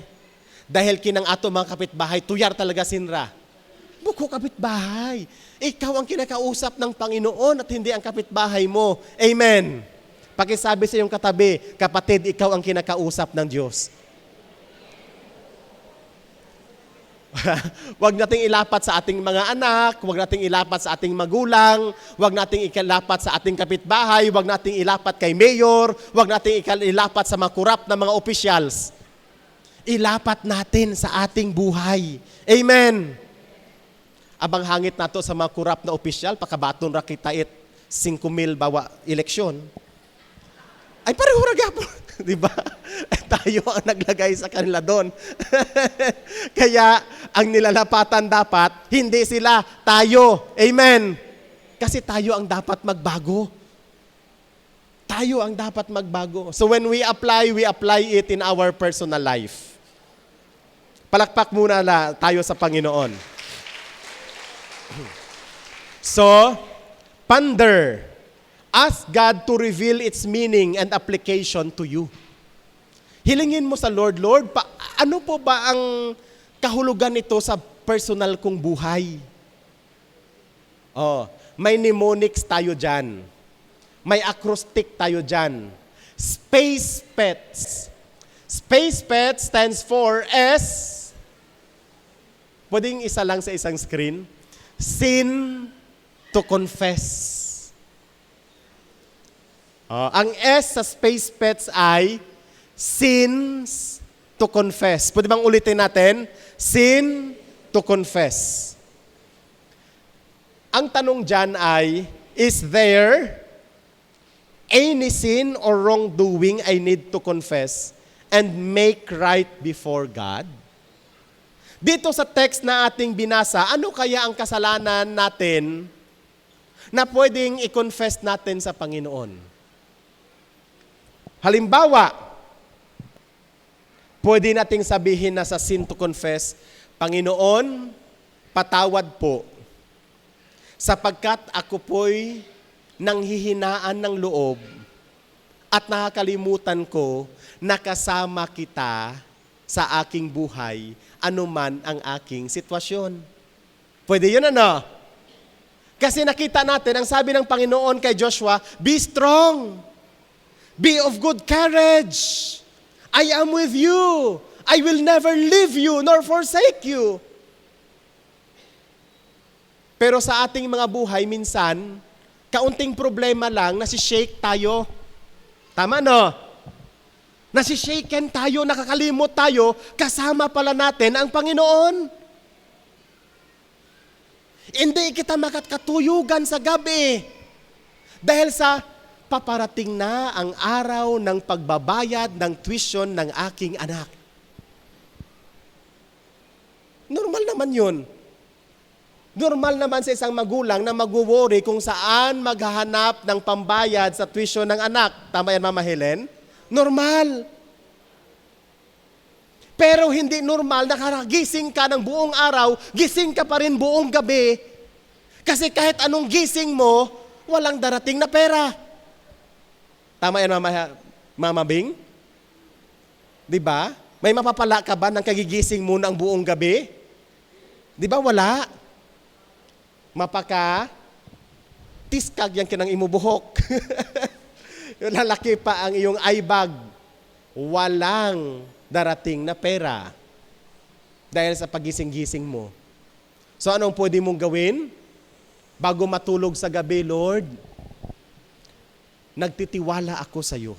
Dahil kinang ato mga kapitbahay, tuyar talaga sinra. Buko kapitbahay. Ikaw ang kinakausap ng Panginoon at hindi ang kapitbahay mo. Amen. Pakisabi sa iyong katabi, kapatid, ikaw ang kinakausap ng Diyos. Huwag nating ilapat sa ating mga anak, huwag nating ilapat sa ating magulang, huwag nating ilapat sa ating kapitbahay, huwag nating ilapat kay mayor, huwag nating ilapat sa mga korap na mga officials. Ilapat natin sa ating buhay. Amen. Abang hangit nato sa mga korap na opisyal, pakabaton ra kita 5,000 bawa eleksyon. Ay pareho ra gyapon, di ba? Tayo ang naglagay sa kanila doon. Kaya ang nilalapatan dapat hindi sila, tayo. Amen. Kasi tayo ang dapat magbago. Tayo ang dapat magbago. So when we apply it in our personal life. Palakpak muna tayo sa Panginoon. So, ponder. Ask God to reveal its meaning and application to you. Hilingin mo sa Lord, Lord, ano po ba ang kahulugan nito sa personal kong buhay? May mnemonics tayo dyan. May acrostic tayo dyan. Space Pets. Space Pets stands for S. Pwedeng isa lang sa isang screen. Sin to confess. Ang S sa Space Pets ay sins to confess. Pwede bang ulitin natin? Sin to confess. Ang tanong dyan ay, is there any sin or wrongdoing I need to confess and make right before God? Dito sa text na ating binasa, ano kaya ang kasalanan natin na pwedeng i-confess natin sa Panginoon? Halimbawa, pwede nating sabihin na sa sin to confess, Panginoon, patawad po, sapagkat ako po'y nanghihinaan ng loob at nakakalimutan ko na kasama kita sa aking buhay, anuman ang aking sitwasyon. Pwede yun ano? Kasi nakita natin, ang sabi ng Panginoon kay Joshua, be strong, be of good courage, I am with you, I will never leave you nor forsake you. Pero sa ating mga buhay, minsan, kaunting problema lang, nasi-shake tayo. Tama no? Nasi-shaken tayo, nakakalimot tayo, kasama pala natin ang Panginoon. Hindi kita makatuyugan sa gabi dahil sa paparating na ang araw ng pagbabayad ng tuition ng aking anak. Normal naman yun. Normal naman sa isang magulang na mag-worry kung saan maghahanap ng pambayad sa tuition ng anak. Tama yan, Mama Helen? Normal. Pero hindi normal na gising ka ng buong araw, gising ka pa rin buong gabi. Kasi kahit anong gising mo, walang darating na pera. Tama yan, Mama Bing? Diba? May mapapala ka ba ng kagigising mo ng buong gabi? Diba wala? Mapaka, tiskag yan kinang imubuhok. Lalaki pa ang iyong eye bag. Walang darating na pera dahil sa pagising-gising mo. So anong pwede mong gawin? Bago matulog sa gabi, Lord, nagtitiwala ako sa iyo.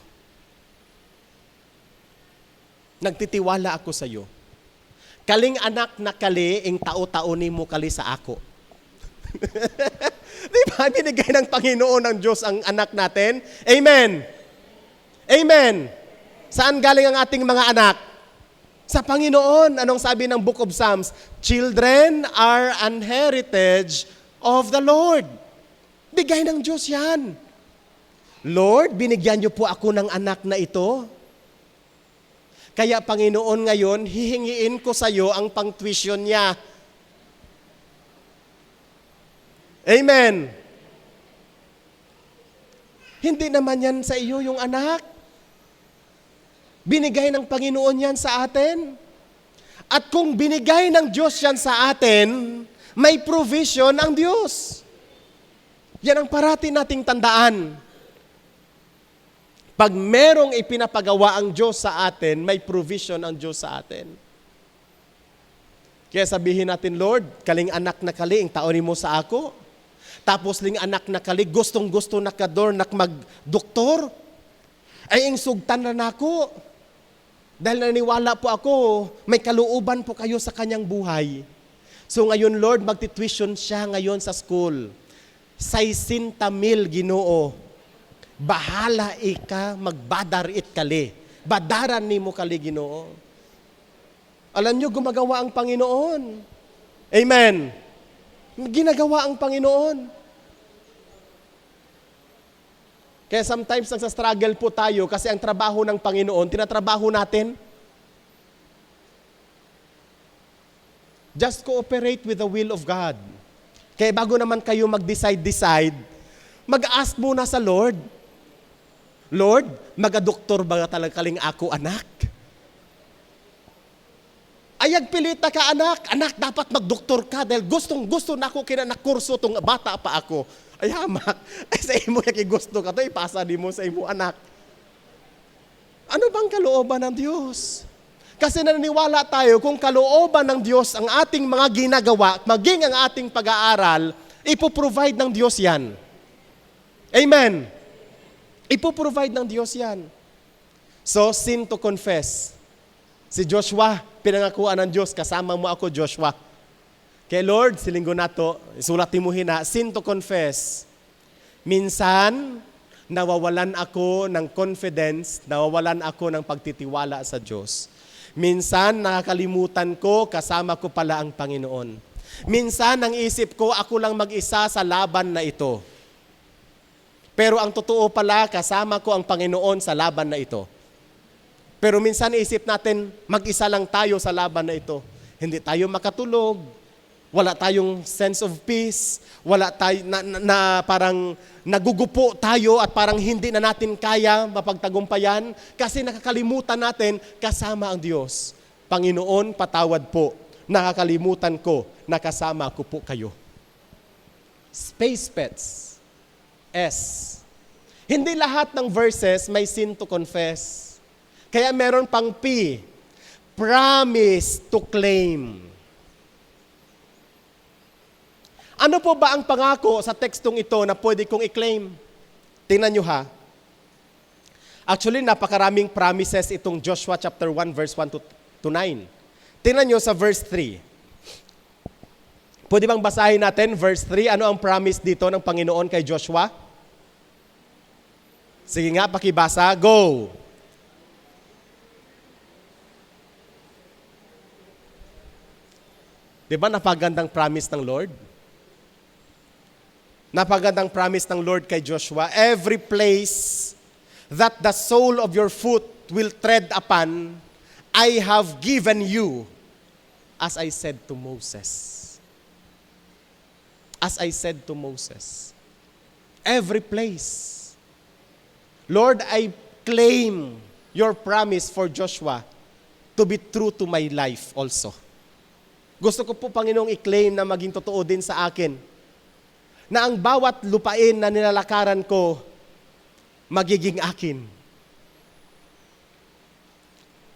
Nagtitiwala ako sa iyo. Kaling anak na kali, ing tao-tao ni mo kali sa ako. Di ba? Binigay ng Panginoon ng Diyos ang anak natin. Amen. Amen. Saan galing ang ating mga anak? Sa Panginoon. Anong sabi ng Book of Psalms? Children are an heritage of the Lord. Bigay ng Diyos yan. Lord, binigyan niyo po ako ng anak na ito. Kaya Panginoon ngayon, hihingiin ko sa iyo ang pang-tuition niya. Amen. Hindi naman yan sa iyo yung anak. Binigay ng Panginoon yan sa atin. At kung binigay ng Diyos yan sa atin, may provision ang Diyos. Yan ang parati nating tandaan. Pag merong ipinapagawa ang Diyos sa atin, may provision ang Diyos sa atin. Kaya sabihin natin, Lord, kaling anak na kali, ang taon mo sa ako. Tapos ling anak na kali, gustong-gusto na kador, nak mag-doktor. Ay, ang sugtan na nako. Dahil naniwala po ako, may kalooban po kayo sa kanyang buhay. So ngayon, Lord, magtituition siya ngayon sa school. 60,000 Ginoo. Bahala ika, magbadar it kali. Badaran ni mo kali, Ginoo. Alam nyo, gumagawa ang Panginoon. Amen. Ginagawa ang Panginoon. Kaya sometimes nagsastruggle po tayo kasi ang trabaho ng Panginoon, tinatrabaho natin. Just cooperate with the will of God. Kaya bago naman kayo mag-decide, mag-ask muna sa Lord. Lord, maga-doktor ba talaga kaling ako, anak? Ayag pilita ka, anak. Anak, dapat mag-doktor ka dahil gustong-gusto na ako kinanakurso itong bata pa ako. Ay, hamak. Ay, sa imo yung gusto ka ito, ipasa di mo sa imo, anak. Ano bang kalooban ng Diyos? Kasi naniniwala tayo kung kalooban ng Diyos ang ating mga ginagawa, maging ang ating pag-aaral, ipoprovide ng Diyos yan. Amen. Ipoprovide ng Diyos yan. So, sin to confess. Si Joshua, pinangakuan ng Diyos, kasama mo ako, Joshua. Kay Lord, silinggo na to, isulat mo hina, sin to confess. Minsan, nawawalan ako ng confidence, nawawalan ako ng pagtitiwala sa Diyos. Minsan, nakakalimutan ko, kasama ko pala ang Panginoon. Minsan, ang isip ko, ako lang mag-isa sa laban na ito. Pero ang totoo pala, kasama ko ang Panginoon sa laban na ito. Pero minsan isip natin, mag-isa lang tayo sa laban na ito. Hindi tayo makatulog, wala tayong sense of peace, wala tayo na parang nagugupo tayo at parang hindi na natin kaya mapagtagumpayan kasi nakakalimutan natin kasama ang Diyos. Panginoon, patawad po. Nakakalimutan ko na kasama ko po kayo. Space pets. S. Hindi lahat ng verses may sin to confess. Kaya meron pang P, promise to claim. Ano po ba ang pangako sa tekstong ito na pwede kong i-claim? Tingnan nyo ha. Actually, napakaraming promises itong Joshua chapter 1 verse 1 to 9. Tingnan nyo sa verse 3. Pwede bang basahin natin verse 3? Ano ang promise dito ng Panginoon kay Joshua? Sige nga, pakibasa. Go! Diba napagandang promise ng Lord? Napagandang promise ng Lord kay Joshua. Every place that the sole of your foot will tread upon, I have given you, as I said to Moses. As I said to Moses. Every place. Lord, I claim your promise for Joshua to be true to my life also. Gusto ko po, Panginoong, i-claim na maging totoo din sa akin na ang bawat lupain na nilalakaran ko, magiging akin.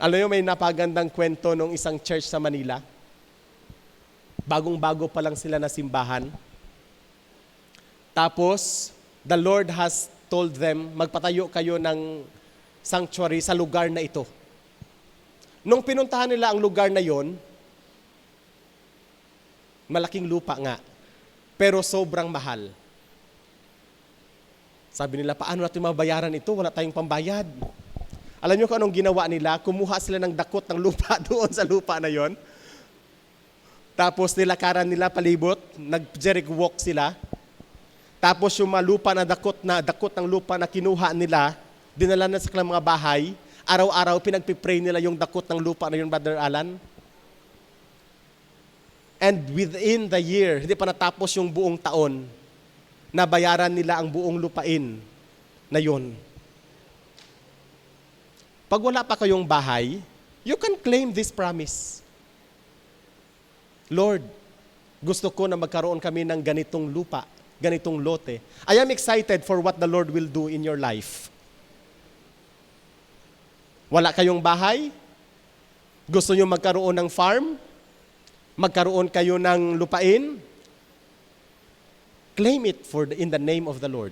Alam niyo, may napagandang kwento nung isang church sa Manila. Bagong-bago pa lang sila na simbahan. Tapos, the Lord has told them, magpatayo kayo ng sanctuary sa lugar na ito. Nung pinuntahan nila ang lugar na yon, malaking lupa nga, pero sobrang mahal. Sabi nila, paano natin mabayaran ito? Wala tayong pambayad. Alam niyo kung anong ginawa nila? Kumuha sila ng dakot ng lupa doon sa lupa na yon. Tapos nilakaran nila palibot, nag-jeric walk sila. Tapos yung malupa na dakot ng lupa na kinuha nila, dinala na sa kanilang mga bahay, araw-araw pinagpipray nila yung dakot ng lupa na yun, Brother Alan. And within the year, hindi pa natapos yung buong taon, nabayaran nila ang buong lupain na yun. Pag wala pa kayong bahay, you can claim this promise. Lord, gusto ko na magkaroon kami ng ganitong lupa, ganitong lote. I am excited for what the Lord will do in your life. Wala kayong bahay? Gusto nyo magkaroon ng farm? magkaroon kayo ng lupain, claim it in the name of the Lord.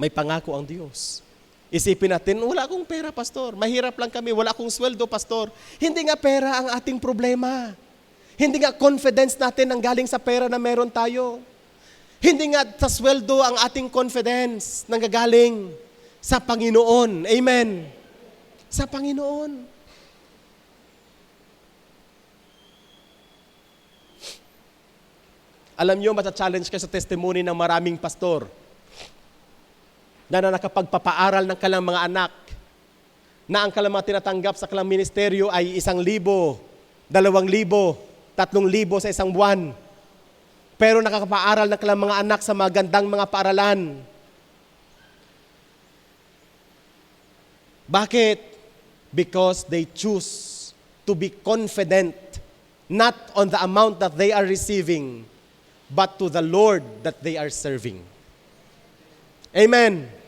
May pangako ang Diyos. Isipin natin, wala akong pera, pastor. Mahirap lang kami, wala akong sweldo, pastor. Hindi nga pera ang ating problema. Hindi nga confidence natin ang galing sa pera na meron tayo. Hindi nga sa sweldo ang ating confidence nanggagaling sa Panginoon. Amen. Sa Panginoon. Alam nyo, mata-challenge kayo sa testimony ng maraming pastor na nakapagpapaaral ng kalang mga anak na ang kalang mga tinatanggap sa kalang ministeryo ay 1,000, 2,000, 3,000 sa isang buwan. Pero nakakapaaral ng kalang mga anak sa mga gandang mga paaralan. Bakit? Because they choose to be confident not on the amount that they are receiving, but to the Lord that they are serving. Amen.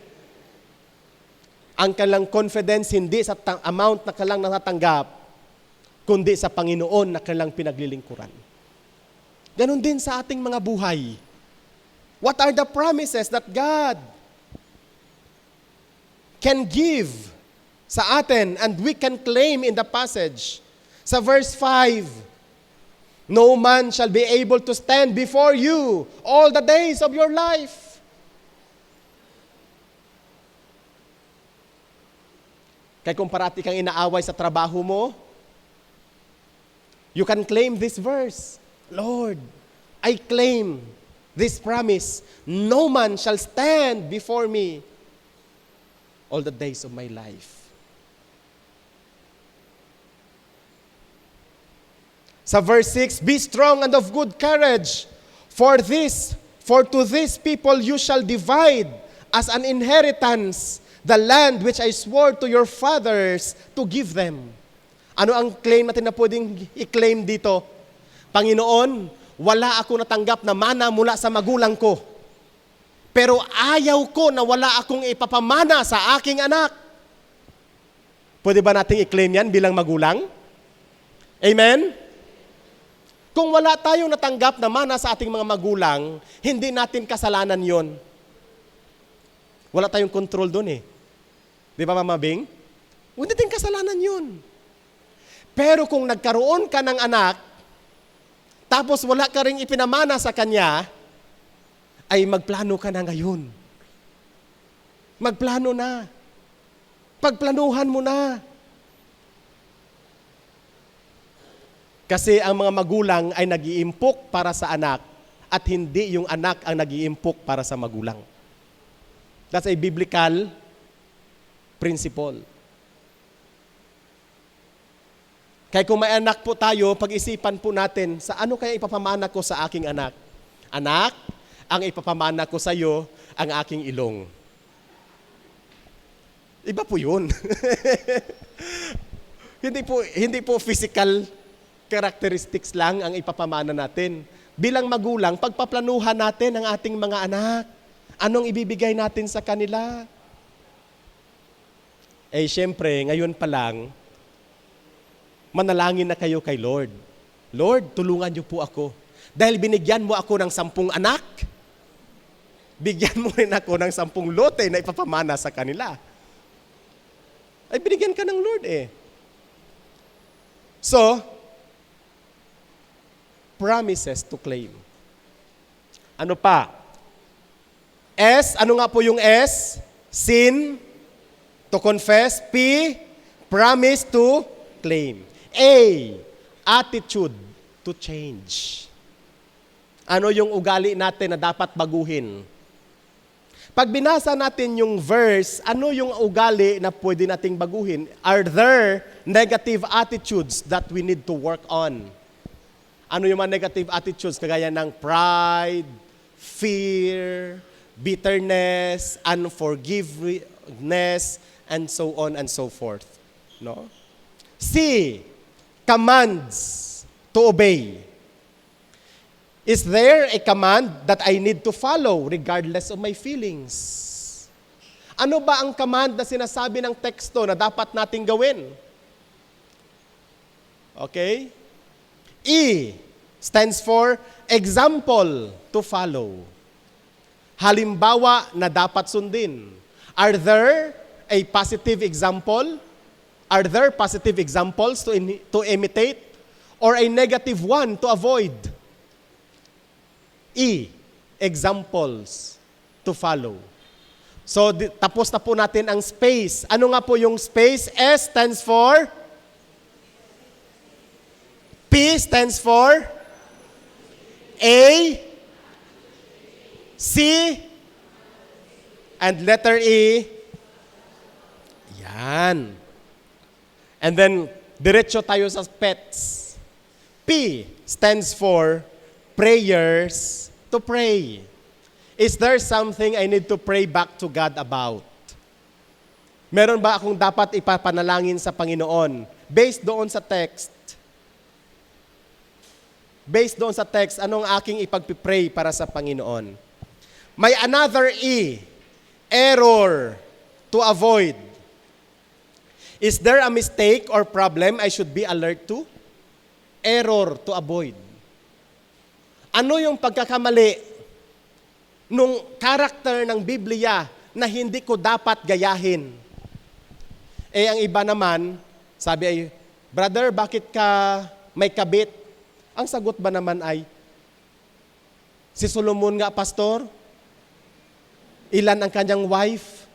Ang kalang confidence hindi sa amount na kalang natatanggap, kundi sa Panginoon na kalang pinaglilingkuran. Ganon din sa ating mga buhay. What are the promises that God can give sa atin and we can claim in the passage? Sa verse 5, no man shall be able to stand before you all the days of your life. Kaya kung parati kang inaaway sa trabaho mo, you can claim this verse. Lord, I claim this promise. No man shall stand before me all the days of my life. Sa verse 6, be strong and of good courage, for to this people you shall divide as an inheritance the land which I swore to your fathers to give them. Ano ang claim natin na pwedeng i-claim dito? Panginoon, wala ako natanggap na mana mula sa magulang ko. Pero ayaw ko na wala akong ipapamana sa aking anak. Pwede ba nating i-claim yan bilang magulang? Amen? Kung wala tayong natanggap na mana sa ating mga magulang, hindi natin kasalanan yon. Wala tayong control doon eh. Di ba, Mama Bing? Hindi natin kasalanan yon. Pero kung nagkaroon ka ng anak, tapos wala ka ring ipinamana sa kanya, ay magplano ka na ngayon. Magplano na. Pagplanuhan mo na. Kasi ang mga magulang ay nag-iimpok para sa anak at hindi yung anak ang nag-iimpok para sa magulang. That's a biblical principle. Kaya kung may anak po tayo, pag-isipan po natin, sa ano kaya ipapamana ko sa aking anak? Anak, ang ipapamana ko sa iyo, ang aking ilong. Iba po yun. hindi po physical characteristics lang ang ipapamana natin. Bilang magulang, pagpaplanuhan natin ang ating mga anak. Anong ibibigay natin sa kanila? Eh, syempre, ngayon pa lang, manalangin na kayo kay Lord. Lord, tulungan niyo po ako. Dahil binigyan mo ako ng 10 anak, bigyan mo rin ako ng 10 lote na ipapamana sa kanila. Ay, binigyan ka ng Lord eh. So, promises to claim. Ano pa? S, ano nga po yung S? Sin, to confess. P, promise to claim. A, attitude to change. Ano yung ugali natin na dapat baguhin? Pag binasa natin yung verse, ano yung ugali na pwede nating baguhin? Are there negative attitudes that we need to work on? Ano yung mga negative attitudes? Kagaya ng pride, fear, bitterness, unforgiveness, and so on and so forth. No? C, commands to obey. Is there a command that I need to follow regardless of my feelings? Ano ba ang command na sinasabi ng teksto na dapat nating gawin? Okay? E stands for example to follow. Halimbawa na dapat sundin. Are there a positive example? Are there positive examples to imitate? Or a negative one to avoid? E, examples to follow. So, tapos na po natin ang space. Ano nga po yung space? S stands for? P stands for? A, C, and letter E. Yan. And then, diretso tayo sa pets. P stands for prayers to pray. Is there something I need to pray back to God about? Meron ba akong dapat ipapanalangin sa Panginoon? Based doon sa text. Based doon sa text, anong aking ipagpipray para sa Panginoon? May another E, error to avoid. Is there a mistake or problem I should be alert to? Error to avoid. Ano yung pagkakamali nung karakter ng Biblia na hindi ko dapat gayahin? Eh, ang iba naman, sabi ay, brother, bakit ka may kabit? Ang sagot ba naman ay, si Solomon nga, pastor, ilan ang kanyang wife?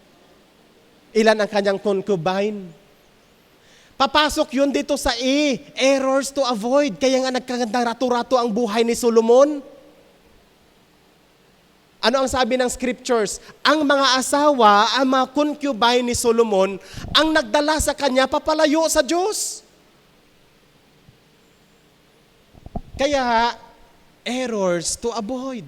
Ilan ang kanyang concubine? Papasok yun dito sa E, errors to avoid. Kaya nga nagkaganda-rato-rato ang buhay ni Solomon. Ano ang sabi ng scriptures? Ang mga asawa, ang mga concubine ni Solomon, ang nagdala sa kanya papalayo sa Diyos. Kaya, errors to avoid.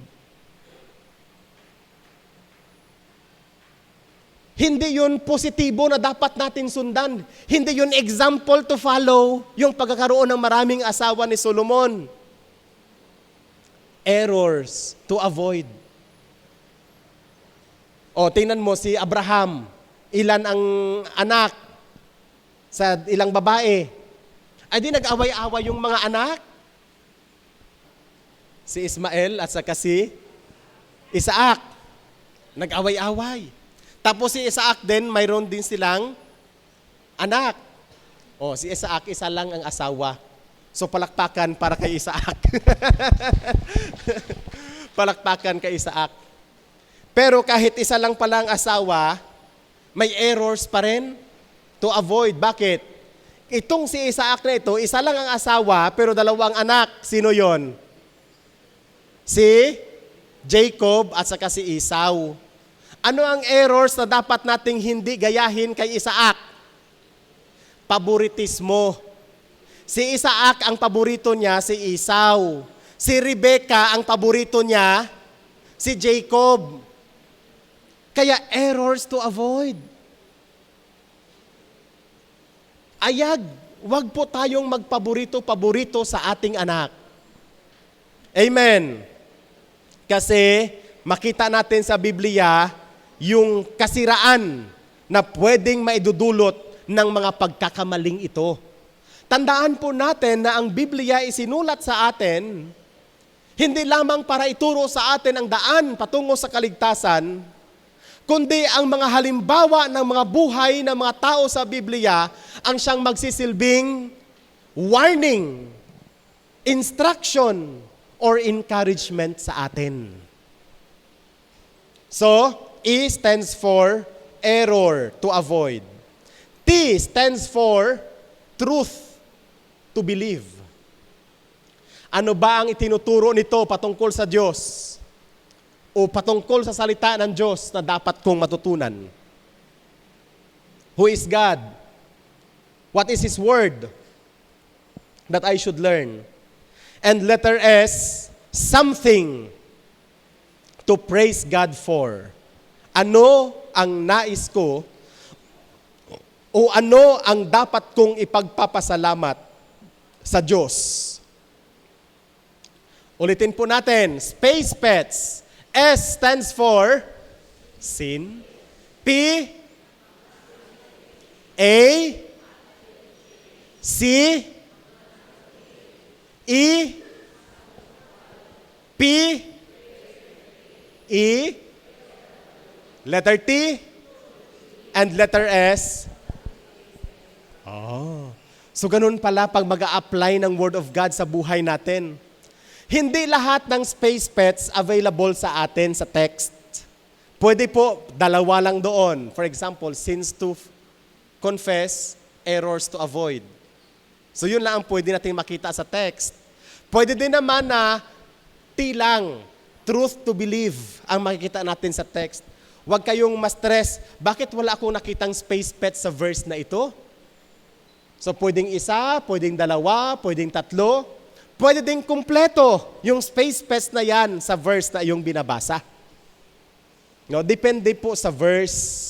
Hindi yun positibo na dapat natin sundan. Hindi yun example to follow, yung pagkakaroon ng maraming asawa ni Solomon. Errors to avoid. O, tingnan mo si Abraham. Ilan ang anak sa ilang babae? Ay di nag-away-away yung mga anak. Si Ismael at saka si Isaac. Nag-away-away. Tapos si Isaac din, mayroon din silang anak. O, si Isaac, isa lang ang asawa. So, palakpakan para kay Isaac. Palakpakan kay Isaac. Pero kahit isa lang pala ang asawa, may errors pa rin to avoid. Bakit? Itong si Isaac na ito, isa lang ang asawa, pero dalawang anak. Sino yon? Si Jacob at saka si Esau. Ano ang errors na dapat nating hindi gayahin kay Isaac? Paboritismo. Si Isaac, ang paborito niya, si Esau. Si Rebecca, ang paborito niya, si Jacob. Kaya errors to avoid. Ayag, wag po tayong magpaborito-paborito sa ating anak. Amen. Kasi makita natin sa Biblia yung kasiraan na pwedeng maidudulot ng mga pagkakamaling ito. Tandaan po natin na ang Biblia isinulat sa atin, hindi lamang para ituro sa atin ang daan patungo sa kaligtasan, kundi ang mga halimbawa ng mga buhay ng mga tao sa Biblia ang siyang magsisilbing warning, instruction, or encouragement sa atin. So, E stands for error to avoid. T stands for truth to believe. Ano ba ang itinuturo nito patungkol sa Diyos? O patungkol sa salita ng Diyos na dapat kong matutunan? Who is God? What is His Word that I should learn? And letter S, something to praise God for. Ano ang nais ko o ano ang dapat kong ipagpapasalamat sa Diyos? Ulitin po natin, space pets. S stands for sin. P, A, C, E, P, E, letter T, and letter S. Oh. So ganun pala pag mag-a-apply ng Word of God sa buhay natin. Hindi lahat ng space pets available sa atin sa text. Pwede po, dalawa lang doon. For example, sins to confess, errors to avoid. So yun lang ang pwede natin makita sa text. Pwede din naman na T lang, truth to believe, ang makikita natin sa text. Huwag kayong ma-stress, bakit wala akong nakitang space pet sa verse na ito? So pwedeng isa, pwedeng dalawa, pwedeng tatlo, pwede ding kumpleto yung space pets na yan sa verse na iyong binabasa. No, depende po sa verse.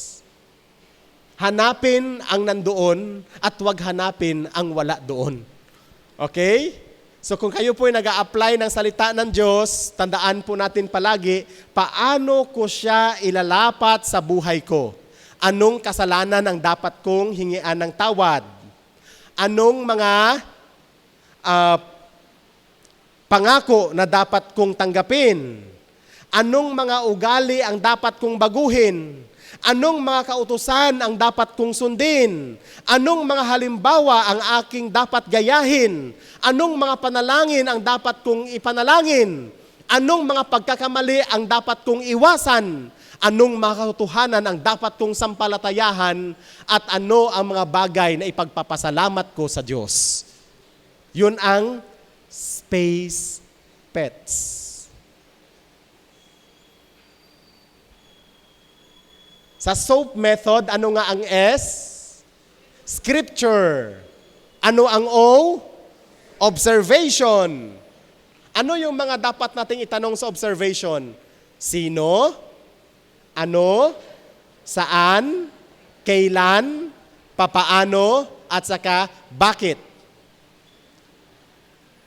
Hanapin ang nandoon at huwag hanapin ang wala doon. Okay? So kung kayo po ay nag-a-apply ng salita ng Diyos, tandaan po natin palagi, paano ko siya ilalapat sa buhay ko? Anong kasalanan ang dapat kong hingian ng tawad? Anong mga pangako na dapat kong tanggapin? Anong mga ugali ang dapat kong baguhin? Anong mga kautusan ang dapat kong sundin? Anong mga halimbawa ang aking dapat gayahin? Anong mga panalangin ang dapat kong ipanalangin? Anong mga pagkakamali ang dapat kong iwasan? Anong mga katotohanan ang dapat kong sampalatayahan? At ano ang mga bagay na ipagpapasalamat ko sa Diyos? Yun ang space pets. Sa SOAP method, ano nga ang S? Scripture. Ano ang O? Observation. Ano yung mga dapat nating itanong sa observation? Sino? Ano? Saan? Kailan? Papaano? At saka bakit?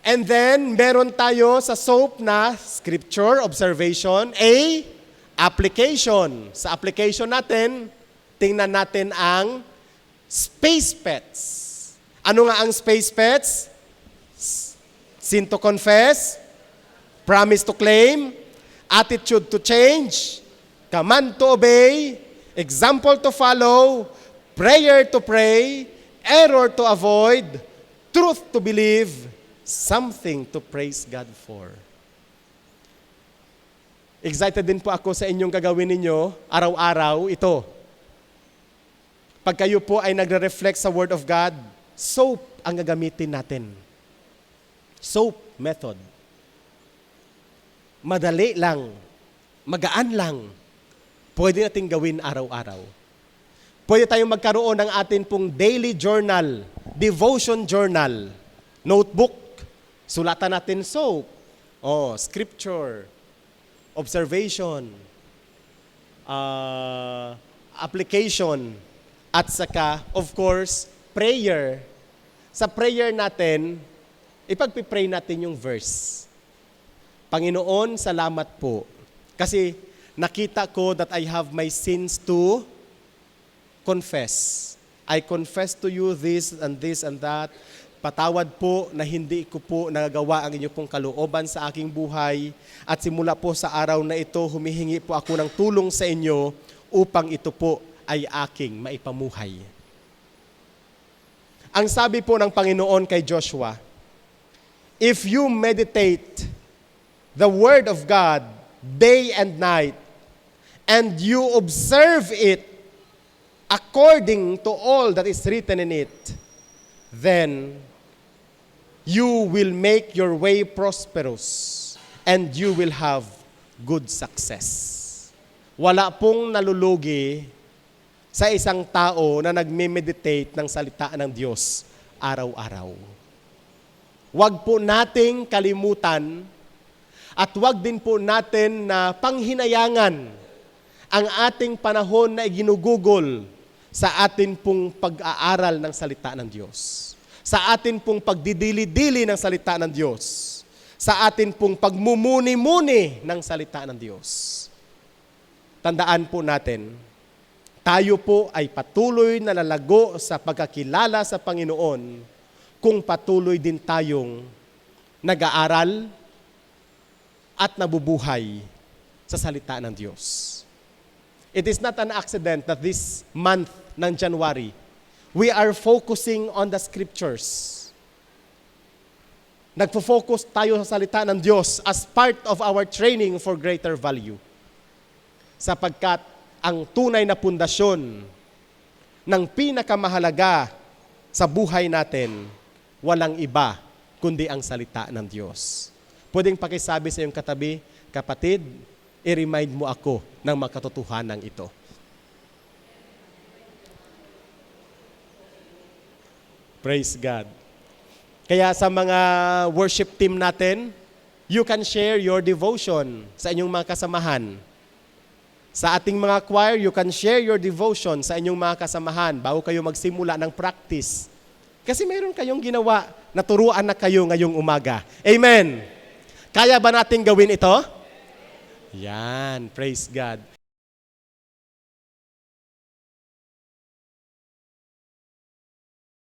And then, meron tayo sa SOAP na Scripture, Observation, A, application. Sa application natin, tingnan natin ang space pets. Ano nga ang space pets? Sin to confess, promise to claim, attitude to change, command to obey, example to follow, prayer to pray, error to avoid, truth to believe, something to praise God for. Excited din po ako sa inyong gagawin ninyo araw-araw ito. Pag kayo po ay nagre-reflect sa Word of God, SOAP ang gagamitin natin. SOAP method. Madali lang, magaan lang, pwede natin gawin araw-araw. Pwede tayong magkaroon ng atin pong daily journal, devotion journal, notebook, sulatan natin SOAP, scripture, observation, application, at saka, of course, prayer. Sa prayer natin, ipagpipray natin yung verse. Panginoon, salamat po. Kasi nakita ko that I have my sins to confess. I confess to you this and that. Patawad po na hindi ko po nagagawa ang inyong pong kalooban sa aking buhay. At simula po sa araw na ito, humihingi po ako ng tulong sa inyo upang ito po ay aking maipamuhay. Ang sabi po ng Panginoon kay Joshua, if you meditate the Word of God day and night, and you observe it according to all that is written in it, then you will make your way prosperous and you will have good success. Wala pong nalulugi sa isang tao na nagme-meditate ng salita ng Diyos araw-araw. Huwag po nating kalimutan at huwag din po natin na panghinayangan ang ating panahon na iginugugol sa atin pong pag-aaral ng salita ng Diyos. Sa atin pong pagdidili-dili ng salita ng Diyos. Sa atin pong pagmumuni-muni ng salita ng Diyos. Tandaan po natin, tayo po ay patuloy na lalago sa pagkakilala sa Panginoon kung patuloy din tayong nag-aaral, at nabubuhay sa salita ng Diyos. It is not an accident that this month ng January, we are focusing on the scriptures. Nagfo-focus tayo sa salita ng Diyos as part of our training for greater value. Sapagkat ang tunay na pundasyon ng pinakamahalaga sa buhay natin, walang iba kundi ang salita ng Diyos. Pwedeng pakisabi sa iyong katabi, kapatid, i-remind mo ako ng mga katotohanan ito. Praise God. Kaya sa mga worship team natin, you can share your devotion sa inyong mga kasamahan. Sa ating mga choir, you can share your devotion sa inyong mga kasamahan bago kayo magsimula ng practice. Kasi mayroon kayong ginawa, naturuan na kayo ngayong umaga. Amen. Kaya ba natin gawin ito? Yan, praise God.